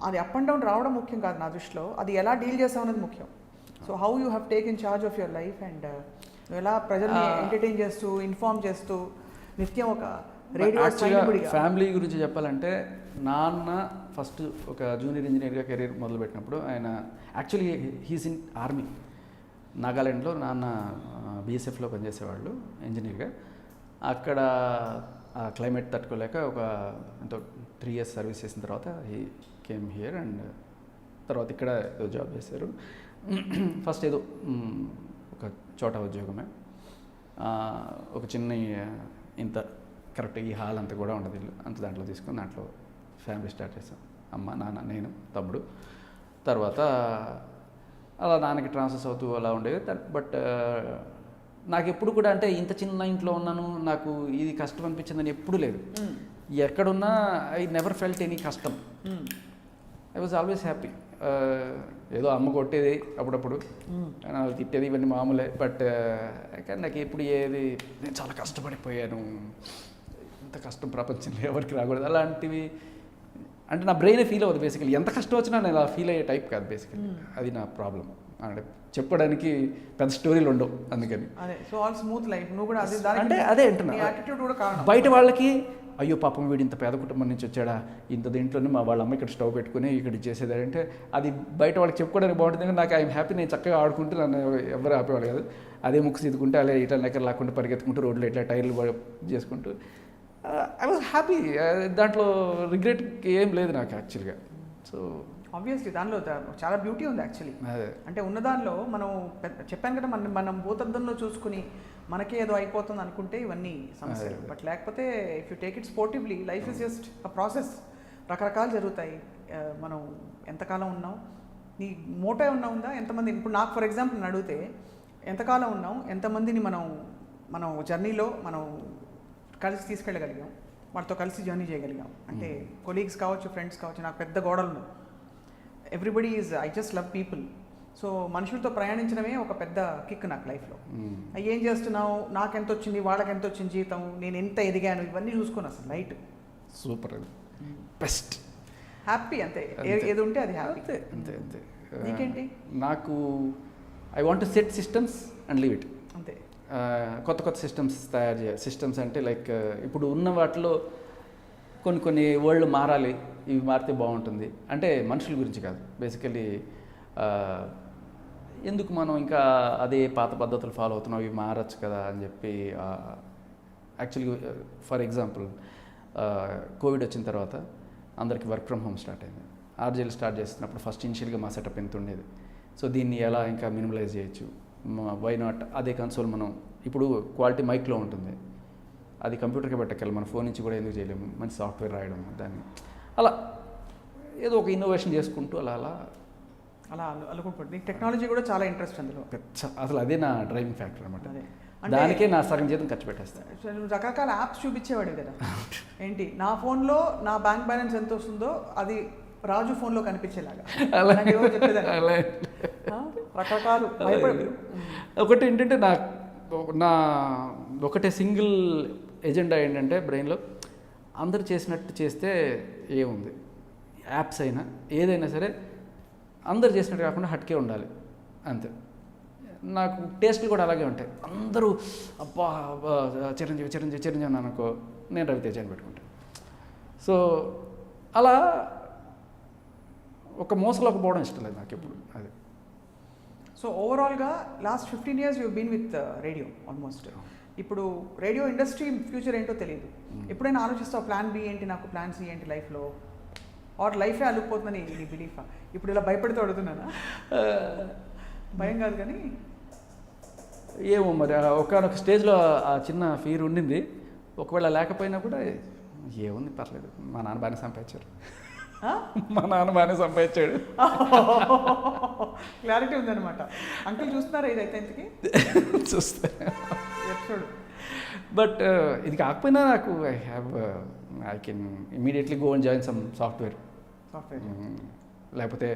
అది అప్ అండ్ డౌన్ రావడం ముఖ్యం కాదు నా దృష్టిలో, అది ఎలా డీల్ చేస్తావు అనేది ముఖ్యం. So how you have taken charge of your life and ఎలా ప్రజల్ని ఎంటర్టైన్ చేస్తూ, ఇన్ఫార్మ్ చేస్తూ, నిత్యం ఒక రేడియో ఫ్యామిలీ గురించి చెప్పాలంటే, నాన్న ఫస్ట్ ఒక జూనియర్ ఇంజనీర్గా కెరీర్ మొదలుపెట్టినప్పుడు ఆయన యాక్చువల్లీ హీస్ ఇన్ ఆర్మీ. నాగాలాండ్లో నాన్న బీఎస్ఎఫ్లో పనిచేసేవాళ్ళు ఇంజనీర్గా. అక్కడ ఆ క్లైమేట్ తట్టుకోలేక ఒక ఎంతో 3 years సర్వీస్ చేసిన తర్వాత హీ కేమ్ హియర్ అండ్ తర్వాత ఇక్కడ ఏదో జాబ్ చేశారు. ఫస్ట్ ఏదో ఒక చోట ఉద్యోగమే, ఒక చిన్న ఇంత కరెక్ట్ ఈ హాల్ అంతా కూడా ఉండదు ఇల్లు అంత, దాంట్లో తీసుకొని దాంట్లో ఫ్యామిలీ స్టార్ట్ చేసాం. అమ్మ, నాన్న, నేను, తమ్ముడు. తర్వాత అలా నాన్నకి ట్రాన్స్ఫర్స్ అవుతూ అలా ఉండేది. బట్ నాకు ఎప్పుడు కూడా అంటే ఇంత చిన్న ఇంట్లో ఉన్నాను, నాకు ఇది కష్టం అనిపించిందని ఎప్పుడు లేదు. ఎక్కడున్నా ఐ నెవర్ ఫెల్ట్ ఎనీ కష్టం. I was always happy. ఏదో అమ్మ కొట్టేది అప్పుడప్పుడు, తిట్టేది, ఇవన్నీ మామూలే. బట్ కానీ నాకు ఎప్పుడు ఏది నేను చాలా కష్టపడిపోయాను, ఇంత కష్టం ప్రపంచంలో ఎవరికి రాకూడదు అలాంటివి అంటే నా బ్రెయినే ఫీల్ అవ్వదు బేసికలీ. ఎంత కష్టం వచ్చినా నేను అలా ఫీల్ అయ్యే టైప్ కాదు బేసికలీ. అది నా ప్రాబ్లం. అంటే చెప్పడానికి పెద్ద స్టోరీలు ఉండవు అందుకని. So all smooth life. నువ్వు కూడా అంటే అదే అంటున్నా. బయట వాళ్ళకి అయ్యో పాపం వీడు ఇంత పేద కుటుంబం నుంచి వచ్చాడా, ఇంత దీంట్లోనే మా వాళ్ళ అమ్మ ఇక్కడ స్టవ్ పెట్టుకుని ఇక్కడ చేసేది అంటే అది బయట వాళ్ళకి చెప్పుకోవడానికి బాగుంటుంది. కానీ నాకు ఐఎమ్ హ్యాపీ. నేను చక్కగా ఆడుకుంటూ నన్ను ఎవరు ఆపేవాళ్ళు కాదు. అదే ముక్కు ఇదుకుంటే అలా ఇట్లా నెక్కర్ లాక్కుంటూ పరిగెత్తుకుంటూ రోడ్లో ఇట్లా టైర్లు చేసుకుంటూ ఐ వాజ్ హ్యాపీ. దాంట్లో రిగ్రెట్ ఏం లేదు నాకు యాక్చువల్గా. సో ఆబ్వియస్లీ దానిలో చాలా బ్యూటీ ఉంది యాక్చువల్లీ. అంటే ఉన్న దానిలో మనం చెప్పాను కదా, మనం భూతద్దంలో చూసుకుని మనకే ఏదో అయిపోతుంది అనుకుంటే ఇవన్నీ సమస్యలు. బట్ లేకపోతే if you take it sportively, life is just a process. రకరకాలు జరుగుతాయి. మనం ఎంతకాలం ఉన్నాం, నీ మోటో ఏమన్నా ఉందా? ఎంతమంది ఇప్పుడు నాకు ఫర్ ఎగ్జాంపుల్ నేను అడిగితే ఎంతకాలం ఉన్నాం, ఎంతమందిని మనం జర్నీలో మనం కలిసి తీసుకెళ్ళగలిగాం, వాళ్ళతో కలిసి జర్నీ చేయగలిగాం. అంటే కొలీగ్స్ కావచ్చు, ఫ్రెండ్స్ కావచ్చు. నాకు పెద్ద గోడలు ఉన్నాయి. Everybody is, I just love people. So మనుషులతో ప్రయాణించడమే ఒక పెద్ద కిక్ నాకు లైఫ్లో. ఏం చేస్తున్నావు, నాకెంత వచ్చింది, వాళ్ళకి ఎంత వచ్చింది జీతం, నేను ఎంత ఎదిగాను, ఇవన్నీ చూసుకొని అసలు లైట్ సూపర్, బెస్ట్, హ్యాపీ. అంతే, ఏది ఉంటే అది హ్యాపీ. అంతే అంతే అంతే. నీకేంటి? నాకు I want to set systems and leave it. అంతే. కొత్త కొత్త సిస్టమ్స్ తయారు చేయాలి. సిస్టమ్స్ అంటే లైక్ ఇప్పుడు ఉన్న వాటిలో కొన్ని వరల్డ్ మారాలి, ఇవి మారితే బాగుంటుంది అంటే మనుషుల గురించి కాదు బేసికలీ. ఎందుకు మనం ఇంకా అదే పాత పద్ధతులు ఫాలో అవుతున్నాం, ఇవి మారచ్చు కదా అని చెప్పి. యాక్చువల్లీ ఫర్ ఎగ్జాంపుల్ కోవిడ్ వచ్చిన తర్వాత అందరికీ వర్క్ ఫ్రమ్ హోమ్ స్టార్ట్ అయింది. ఆర్జేలు స్టార్ట్ చేస్తున్నప్పుడు ఫస్ట్ ఇనిషియల్గా మా సెటప్ ఎంత ఉండేది, సో దీన్ని ఎలా ఇంకా మినిమలైజ్ చేయొచ్చు, వై నాట్ అదే కన్సోల్ మనం ఇప్పుడు క్వాలిటీ మైక్లో ఉంటుంది, అది కంప్యూటర్కి పెట్టకెళ్ళి మన ఫోన్ నుంచి కూడా ఎందుకు చేయలేము, మంచి సాఫ్ట్వేర్ రాయడం, దాన్ని అలా ఏదో ఒక ఇన్నోవేషన్ చేసుకుంటూ అలా అలా అలా అనుకుంటుంది. టెక్నాలజీ కూడా చాలా ఇంట్రెస్ట్ అందులో. అసలు అదే నా డ్రైవింగ్ ఫ్యాక్టర్ అనమాట. దానికే నా సగం జీతం ఖర్చు పెట్టేస్తాను. రకరకాల యాప్స్ చూపించేవాడు కదా. ఏంటి, నా ఫోన్లో నా బ్యాంక్ బ్యాలెన్స్ ఎంత వస్తుందో అది రాజు ఫోన్లో కనిపించేలాగా చెప్పేదాన్ని. రకరకాలు ఒకటి ఏంటంటే నా ఒకటే సింగిల్ ఎజెండా ఏంటంటే బ్రెయిన్లో అందరు చేసినట్టు చేస్తే ఏముంది, యాప్స్ అయినా ఏదైనా సరే అందరు చేసినట్టు కాకుండా హట్కే ఉండాలి అంతే. నాకు టేస్ట్లు కూడా అలాగే ఉంటాయి. అందరూ అబ్బా చిరంజీవి చిరంజీవి చిరంజీవి అని అనుకో, నేను రవితేజ అని పెట్టుకుంటాను. సో అలా ఒక మోసలోకి పోవడం ఇష్టం లేదు నాకు ఎప్పుడు. అది సో ఓవరాల్గా last 15 years you been with radio almost. ఇప్పుడు రేడియో ఇండస్ట్రీ ఫ్యూచర్ ఏంటో తెలియదు. ఎప్పుడైనా ఆలోచిస్తావు ప్లాన్ బి ఏంటి, నాకు ప్లాన్ సి ఏంటి లైఫ్లో, ఆర్ లైఫే అల్లుకుపోతుందని నీ బిలీఫా? ఇప్పుడు ఇలా భయపడితే అడుగుతున్నానా? భయం కాదు కానీ ఏమో మరి ఒకనొక స్టేజ్లో ఆ చిన్న ఫీర్ ఉండింది. ఒకవేళ లేకపోయినా కూడా ఏముంది పర్లేదు, మా నాన్న బాగానే సంపాదించారు. మా నాన్న బాగానే సంపాదించాడు. క్లారిటీ ఉందన్నమాట. అంకుల్ చూస్తున్నారా ఇదైతే ఇంతకి? చూస్తే ఎపిసోడ్. బట్ ఇది కాకపోయినా నాకు I can immediately go and join some software. లేకపోతే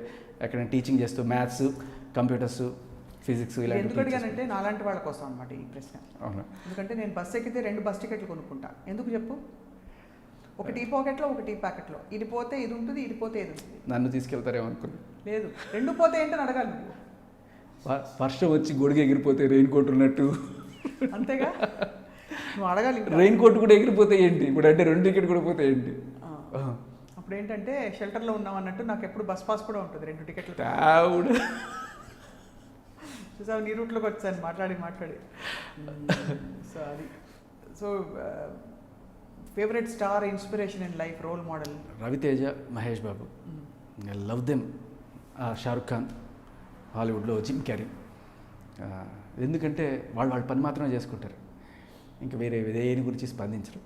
ఎక్కడైనా టీచింగ్ చేస్తూ మ్యాథ్స్, కంప్యూటర్స్, ఫిజిక్స్ ఇలాంటి. ఎందుకు అడిగానంటే నాలాంటి వాళ్ళ కోసం అనమాట ఈ ప్రశ్న. అవును. ఎందుకంటే నేను బస్సు ఎక్కితే 2 బస్ టికెట్లు కొనుక్కుంటా. ఎందుకు చెప్పు? ఒక టీ పాకెట్లో, ఒక టీ ప్యాకెట్లో. ఇది పోతే ఇది ఉంటుంది, ఇది పోతే ఇది ఉంటుంది. నన్ను తీసుకెళ్తారేమో అనుకున్నా. లేదు, 2 పోతే ఏంటని అడగాలి నువ్వు. వర్షం వచ్చి గొడుగు ఎగిరిపోతే రెయిన్ కోట్ ఉన్నట్టు. అంతేగా, నువ్వు అడగాలి. రెయిన్ కోట్ కూడా ఎగిరిపోతే ఏంటి ఇప్పుడు, అంటే 2 టికెట్ కూడా పోతే ఏంటి? అప్పుడు ఏంటంటే షెల్టర్లో ఉన్నాం అన్నట్టు నాకు ఎప్పుడు బస్ పాస్ కూడా ఉంటుంది 2 టికెట్లు. చూసావు, నీ రూట్లోకి వచ్చాను మాట్లాడి. సో అది. So favourite star, inspiration in life, role model? Ravi Teja, Mahesh Babu. I love them. Shahrukh Khan, హాలీవుడ్లో జిమ్ క్యారీ. ఎందుకంటే వాళ్ళ పని మాత్రమే చేసుకుంటారు, ఇంకా వేరే దేని గురించి స్పందించరు.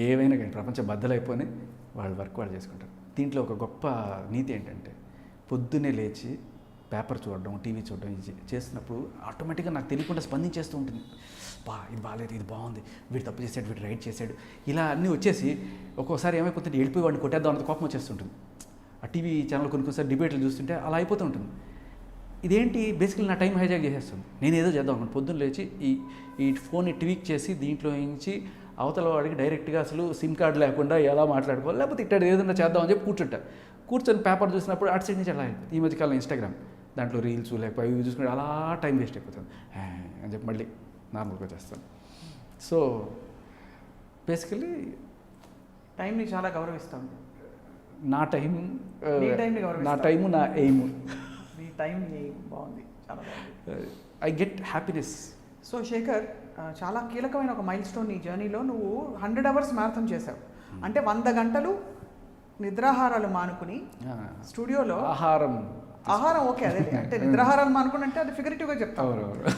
ఏమైనా కానీ ప్రపంచం బద్దలైపోయి వాళ్ళ వర్క్ వాళ్ళు చేసుకుంటారు. దీంట్లో ఒక గొప్ప నీతి ఏంటంటే, పొద్దున్నే లేచి పేపర్ చూడడం, టీవీ చూడడం ఇది చేస్తున్నప్పుడు ఆటోమేటిక్గా నాకు తెలియకుండా స్పందించేస్తూ ఉంటుంది. ఇది బాగాలేదు, ఇది బాగుంది, వీడు తప్పు చేశాడు, వీడు రైట్ చేశాడు, ఇలా అన్నీ వచ్చేసి ఒక్కోసారి ఏమైపోతుంటే వెళ్ళిపోయి వాడిని కొట్టేద్దాం అన్నది కోపం వచ్చేస్తుంటుంది. ఆ టీవీ ఛానల్ కొన్నిసారి డిబేట్లు చూస్తుంటే అలా అయిపోతూ ఉంటుంది. ఇదేంటి బేసికలీ నా టైం హైజాక్ చేసేస్తుంది. నేను ఏదో చేద్దాం అనుకున్నాను, పొద్దున్న లేచి ఈ ఫోన్ని ట్వీక్ చేసి దీంట్లో నుంచి అవతల వాడికి డైరెక్ట్గా అసలు సిమ్ కార్డు లేకుండా ఎలా మాట్లాడుకోవాలి, లేకపోతే ఇక్కడ ఏదైనా చేద్దామని చెప్పి కూర్చొని పేపర్ చూసినప్పుడు అటు సైడ్ నుంచి అలా ఈ మధ్యకాలం ఇన్స్టాగ్రామ్ దాంట్లో రీల్స్ లేకపోతే ఇవి చూసుకుంటే అలా టైం వేస్ట్ అయిపోతుంది అని చెప్పి మళ్ళీ నార్మల్గా చేస్తాను. సో బేసికలీ టైంని చాలా గౌరవిస్తాను. నా టైం, నా టైము, నా ఎయిమ్. మీ టైం బాగుంది, చాలా బాగుంది. I get happiness. So Shekhar, చాలా కీలకమైన ఒక మైల్ స్టోన్ ఈ జర్నీలో. నువ్వు 100 hours మ్యారథాన్ చేసావు. అంటే 100 గంటలు నిద్రాహారాలు మానుకుని స్టూడియోలో. ఆహారం ఓకే, అదే అంటే నిద్రాహారాలు మానుకుని అంటే అది ఫిగరేటివ్గా చెప్తావు.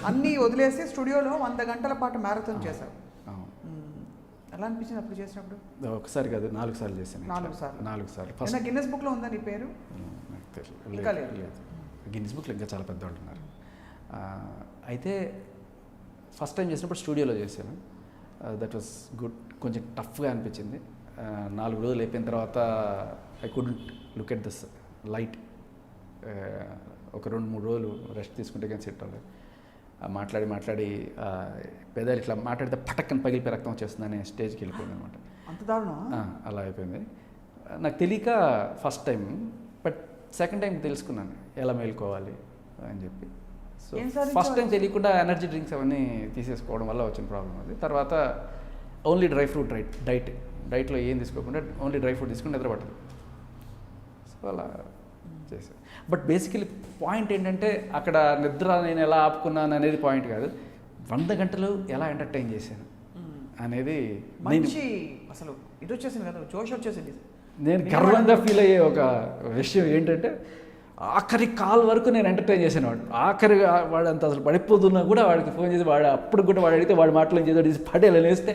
అన్నీ వదిలేసి స్టూడియోలో 100 గంటల పాటు మ్యారథాన్ చేశావు. ఎలా అనిపించింది అప్పుడు చేసినప్పుడు? ఒకసారి కాదు, 4 సార్లు చేశాను. 4 సార్లు. ఫస్ట్ గిన్నెస్ బుక్లో ఉందా నీ పేరు? ఇంకా లేదు. గిన్నెస్ బుక్లో ఇంకా చాలా పెద్దవాళ్ళు ఉన్నారు. అయితే ఫస్ట్ టైం చేసినప్పుడు స్టూడియోలో చేశాను. That was good. కొంచెం టఫ్గా అనిపించింది. 4 రోజులు అయిపోయిన తర్వాత I couldn't look at this light. ఒక 2-3 రోజులు రెస్ట్ తీసుకుంటే కానీ సెట్ అవ్వలేదు. మాట్లాడి పెదాలు ఇట్లా మాట్లాడితే పటక్కని పగిలిపోయి రక్తం వచ్చేస్తుందనే స్టేజ్కి వెళ్ళిపోయింది అనమాట. అంత దారుణం? అలా అయిపోయింది. నాకు తెలియక first time, but second time తెలుసుకున్నాను ఎలా మేలుకోవాలి అని చెప్పి. సో ఫస్ట్ టైం తెలియకుండా ఎనర్జీ డ్రింక్స్ అవన్నీ తీసేసుకోవడం వల్ల వచ్చిన ప్రాబ్లం అది. తర్వాత ఓన్లీ డ్రై ఫ్రూట్ డైట్లో ఏం తీసుకోకుండా ఓన్లీ డ్రై ఫ్రూట్ తీసుకుని నిద్రపట్టదు. సో అలా చేశాను. బట్ బేసికలీ పాయింట్ ఏంటంటే అక్కడ నిద్ర నేను ఎలా ఆపుకున్నాను అనేది పాయింట్ కాదు, 100 గంటలు ఎలా ఎంటర్టైన్ చేశాను అనేది మంచి అసలు ఇది వచ్చేసింది కదా, జోష్ వచ్చేసింది. నేను గర్వంగా ఫీల్ అయ్యే ఒక విషయం ఏంటంటే ఆఖరి కాల్ వరకు నేను ఎంటర్టైన్ చేశాను. ఆఖరి వాడు అంత అసలు పడిపోతున్నా కూడా వాడికి ఫోన్ చేసి వాడు అప్పుడు కూడా వాడు అడిగితే వాడి మాటలు చేసి తీసి పడేలా వేస్తే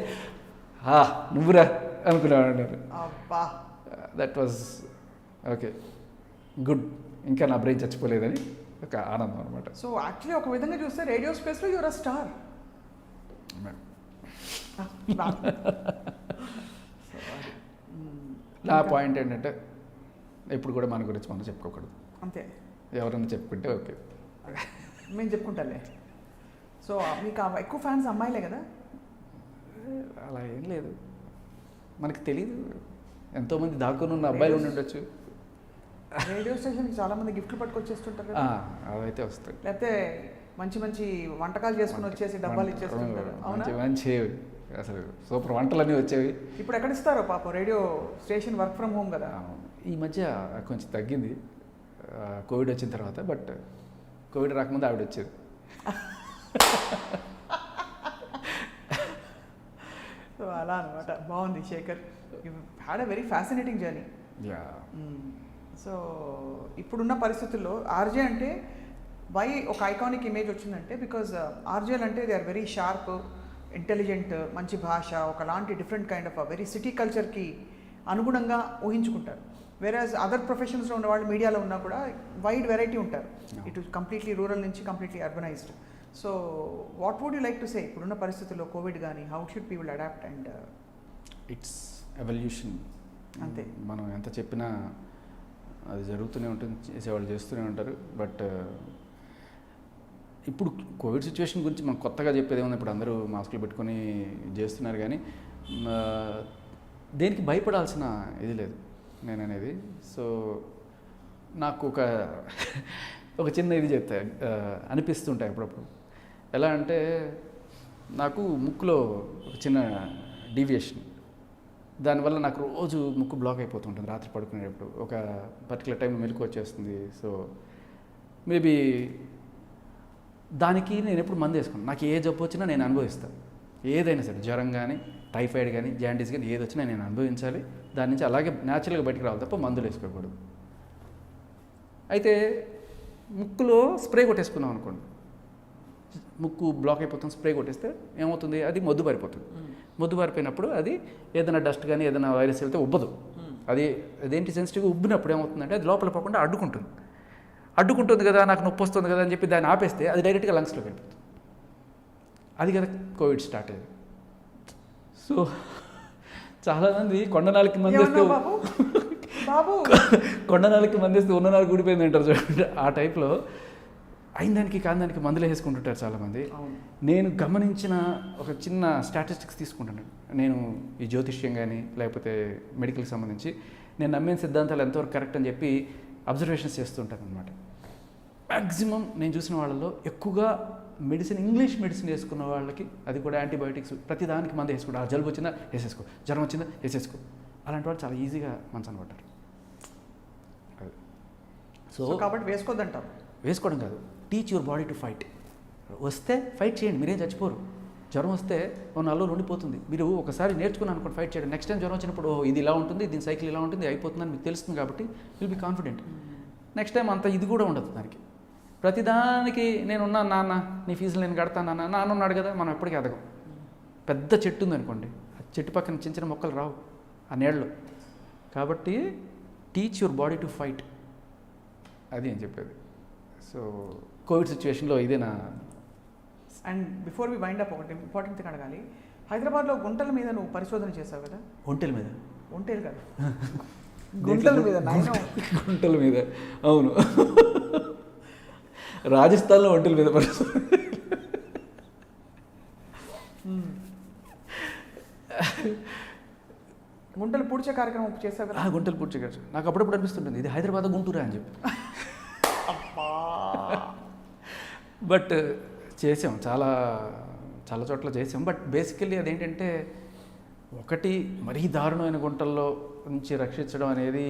నువ్వురా అనుకునేవాడు అన్నారు. That was okay, good. ఇంకా నా బ్రెయిన్ చచ్చిపోలేదని ఒక ఆనందం అనమాట. సో యాక్చువల్లీ ఒక విధంగా చూస్తే రేడియో స్పేస్లో యువర్ అ స్టార్. నా పాయింట్ ఏంటంటే ఎప్పుడు కూడా మన గురించి మనం చెప్పుకోకూడదు. అంతే. ఎవరైనా చెప్పుకుంటే ఓకే. మేము చెప్పుకుంటాలే. సో మీకు ఎక్కువ ఫ్యాన్స్ అమ్మాయిలే కదా? అలా ఏం లేదు, మనకి తెలీదు, ఎంతోమంది దాక్కుని ఉన్న అబ్బాయిలు ఉండి ఉండొచ్చు. రేడియో స్టేషన్కి చాలామంది గిఫ్ట్లు పట్టుకొచ్చేస్తుంటారు కదా, అవైతే వస్తాయి. లేకపోతే మంచి మంచి వంటకాలు చేసుకుని వచ్చేసి డబ్బాలు ఇచ్చేస్తుంటారు. అవునా? మంచి అసలు సూపర్ వంటలన్నీ వచ్చేవి. ఇప్పుడు ఎక్కడ ఇస్తారో పాపం, radio station work from home కదా. ఈ మధ్య కొంచెం తగ్గింది కోవిడ్ వచ్చిన తర్వాత, బట్ కోవిడ్ రాకముందు ఆవిడ వచ్చేది. సో అలా అనమాట. బాగుంది Shekhar, you had a very fascinating journey. Yeah. So ఇప్పుడున్న పరిస్థితుల్లో ఆర్జే అంటే వై ఒక ఐకానిక్ ఇమేజ్ వచ్చిందంటే, బికాజ్ ఆర్జేలు అంటే they are very sharp, intelligent, మంచి భాష, ఒకలాంటి different kind of very city కల్చర్కి అనుగుణంగా ఊహించుకుంటారు. వేరేస్ అదర్ ప్రొఫెషన్స్లో ఉన్న వాళ్ళు మీడియాలో ఉన్నా కూడా వైడ్ వెరైటీ ఉంటారు. ఇటు కంప్లీట్లీ రూరల్ నుంచి completely urbanized. So what would you like to say ఇప్పుడున్న పరిస్థితుల్లో కోవిడ్ కానీ how should people adapt? And it's evolution. అంతే, మనం ఎంత చెప్పినా అది జరుగుతూనే ఉంటుంది, చేసేవాళ్ళు చేస్తూనే ఉంటారు. బట్ ఇప్పుడు కోవిడ్ సిచ్యువేషన్ గురించి మనం కొత్తగా చెప్పేది ఏముంది, ఇప్పుడు అందరూ మాస్కులు పెట్టుకొని చేస్తున్నారు, కానీ దేనికి భయపడాల్సిన ఇది లేదు నేననేది. సో నాకు ఒక చిన్న ఇది చెప్తా అనిపిస్తుంటాయి అప్పుడప్పుడు. ఎలా అంటే నాకు ముక్కులో ఒక చిన్న డీవియేషన్, దానివల్ల నాకు రోజు ముక్కు బ్లాక్ అయిపోతుంటుంది రాత్రి పడుకునేటప్పుడు. ఒక పర్టికులర్ టైంలో మెలకు వచ్చేస్తుంది. సో మేబీ దానికి నేను ఎప్పుడు మందు వేసుకున్నాను. నాకు ఏ జబ్బు వచ్చినా నేను అనుభవిస్తాను, ఏదైనా సరే, జ్వరం కానీ, టైఫాయిడ్ కానీ, జాండీస్ కానీ, ఏది వచ్చినా నేను అనుభవించాలి. దాని నుంచి అలాగే న్యాచురల్గా బయటకు రావాలి తప్ప మందులు వేసుకోకూడదు. అయితే ముక్కులో స్ప్రే కొట్టేసుకున్నాం అనుకోండి, ముక్కు బ్లాక్ అయిపోతుంది, స్ప్రే కొట్టేస్తే ఏమవుతుంది, అది మొద్దు పారిపోతుంది. మొద్దు పారిపోయినప్పుడు అది ఏదైనా డస్ట్ కానీ ఏదైనా వైరస్ వెళ్తే ఉబ్బదు. అది అదేంటి సెన్సిటివ్గా ఉబ్బినప్పుడు ఏమవుతుందంటే అది లోపల పోకుండా అడ్డుకుంటుంది కదా, నాకు నొప్పి వస్తుంది కదా అని చెప్పి దాన్ని ఆపేస్తే అది డైరెక్ట్గా లంగ్స్లోకి వెళ్ళిపోతుంది. అది కదా కోవిడ్ స్టార్ట్ అయ్యేది. సో చాలామంది కొండనాలకి మందేస్తే కొండనాలకి మందేస్తే ఉన్ననాలకు ఊడిపోయింది అంటారు చూడండి, ఆ టైప్లో అయిందానికి కాందానికి మందులు వేసుకుంటుంటారు చాలామంది. నేను గమనించిన ఒక చిన్న స్టాటిస్టిక్స్ తీసుకుంటాను. నేను ఈ జ్యోతిష్యం కానీ లేకపోతే మెడికల్కి సంబంధించి నేను నమ్మిన సిద్ధాంతాలు ఎంతవరకు కరెక్ట్ అని చెప్పి అబ్జర్వేషన్స్ చేస్తుంటాను అనమాట. మ్యాక్సిమం నేను చూసిన వాళ్ళలో ఎక్కువగా ఇంగ్లీష్ మెడిసిన్ వేసుకున్న వాళ్ళకి, అది కూడా యాంటీబయాటిక్స్, ప్రతి దానికి మందు వేసుకోవడం. ఆ జలుబు వచ్చిందా వేసేసుకో, జ్వరం వచ్చిందా వేసేసుకో, అలాంటి వాళ్ళు చాలా ఈజీగా మంచాన పడ్డారు. సో కాబట్టి వేసుకోవద్దంటారు. వేసుకోవడం కాదు, teach your body to fight. వస్తే ఫైట్ చేయండి, మీరేం చచ్చిపోరు. జ్వరం వస్తే ఓ 4 రోజులు ఉండిపోతుంది. మీరు ఒకసారి నేర్చుకున్నాను అనుకోండి ఫైట్ చేయడం, నెక్స్ట్ టైం జ్వరం వచ్చినప్పుడు ఇది ఇలా ఉంటుంది, దీని సైకిల్ ఇలా ఉంటుంది, అయిపోతుందని మీకు తెలుస్తుంది కాబట్టి will be confident. Next time అంత ఇది కూడా ఉండదు దానికి. ప్రతిదానికి నేనున్నాను నాన్న, నీ ఫీజులు నేను కడతాను నాన్న ఉన్నాడు కదా, మనం ఎప్పటికీ ఎదగం. పెద్ద చెట్టు ఉందనుకోండి, ఆ చెట్టు పక్కన చిన్న చిన్న మొక్కలు రావు ఆ నీళ్ళలో. కాబట్టి teach your body to fight, అది అని చెప్పేది. సో కోవిడ్ సిచ్యువేషన్లో ఇదే నా. And before we wind up ఒకటి ఇంపార్టెంట్ థింగ్ అడగాలి. హైదరాబాద్లో గుంటల మీద నువ్వు పరిశోధన చేసావు కదా? ఒంటెల మీద? ఒంటేలు కాదు, గుంటల మీద. గుంటల మీద, అవును. రాజస్థాన్లో ఒంటెల మీద పరిశోధన. గుంటలు పూడ్చే కార్యక్రమం చేసావు కదా? గుంటలు పూడ్చే కార్యక్రమం నాకు అప్పుడప్పుడు అనిపిస్తుంటుంది ఇది హైదరాబాద్ గుంటూరా అని చెప్పి. బట్ చేసాం, చాలా చాలా చోట్ల చేసాం. బట్ బేసికల్లీ అదేంటంటే, ఒకటి మరీ దారుణమైన గుంటల్లో నుంచి రక్షించడం అనేది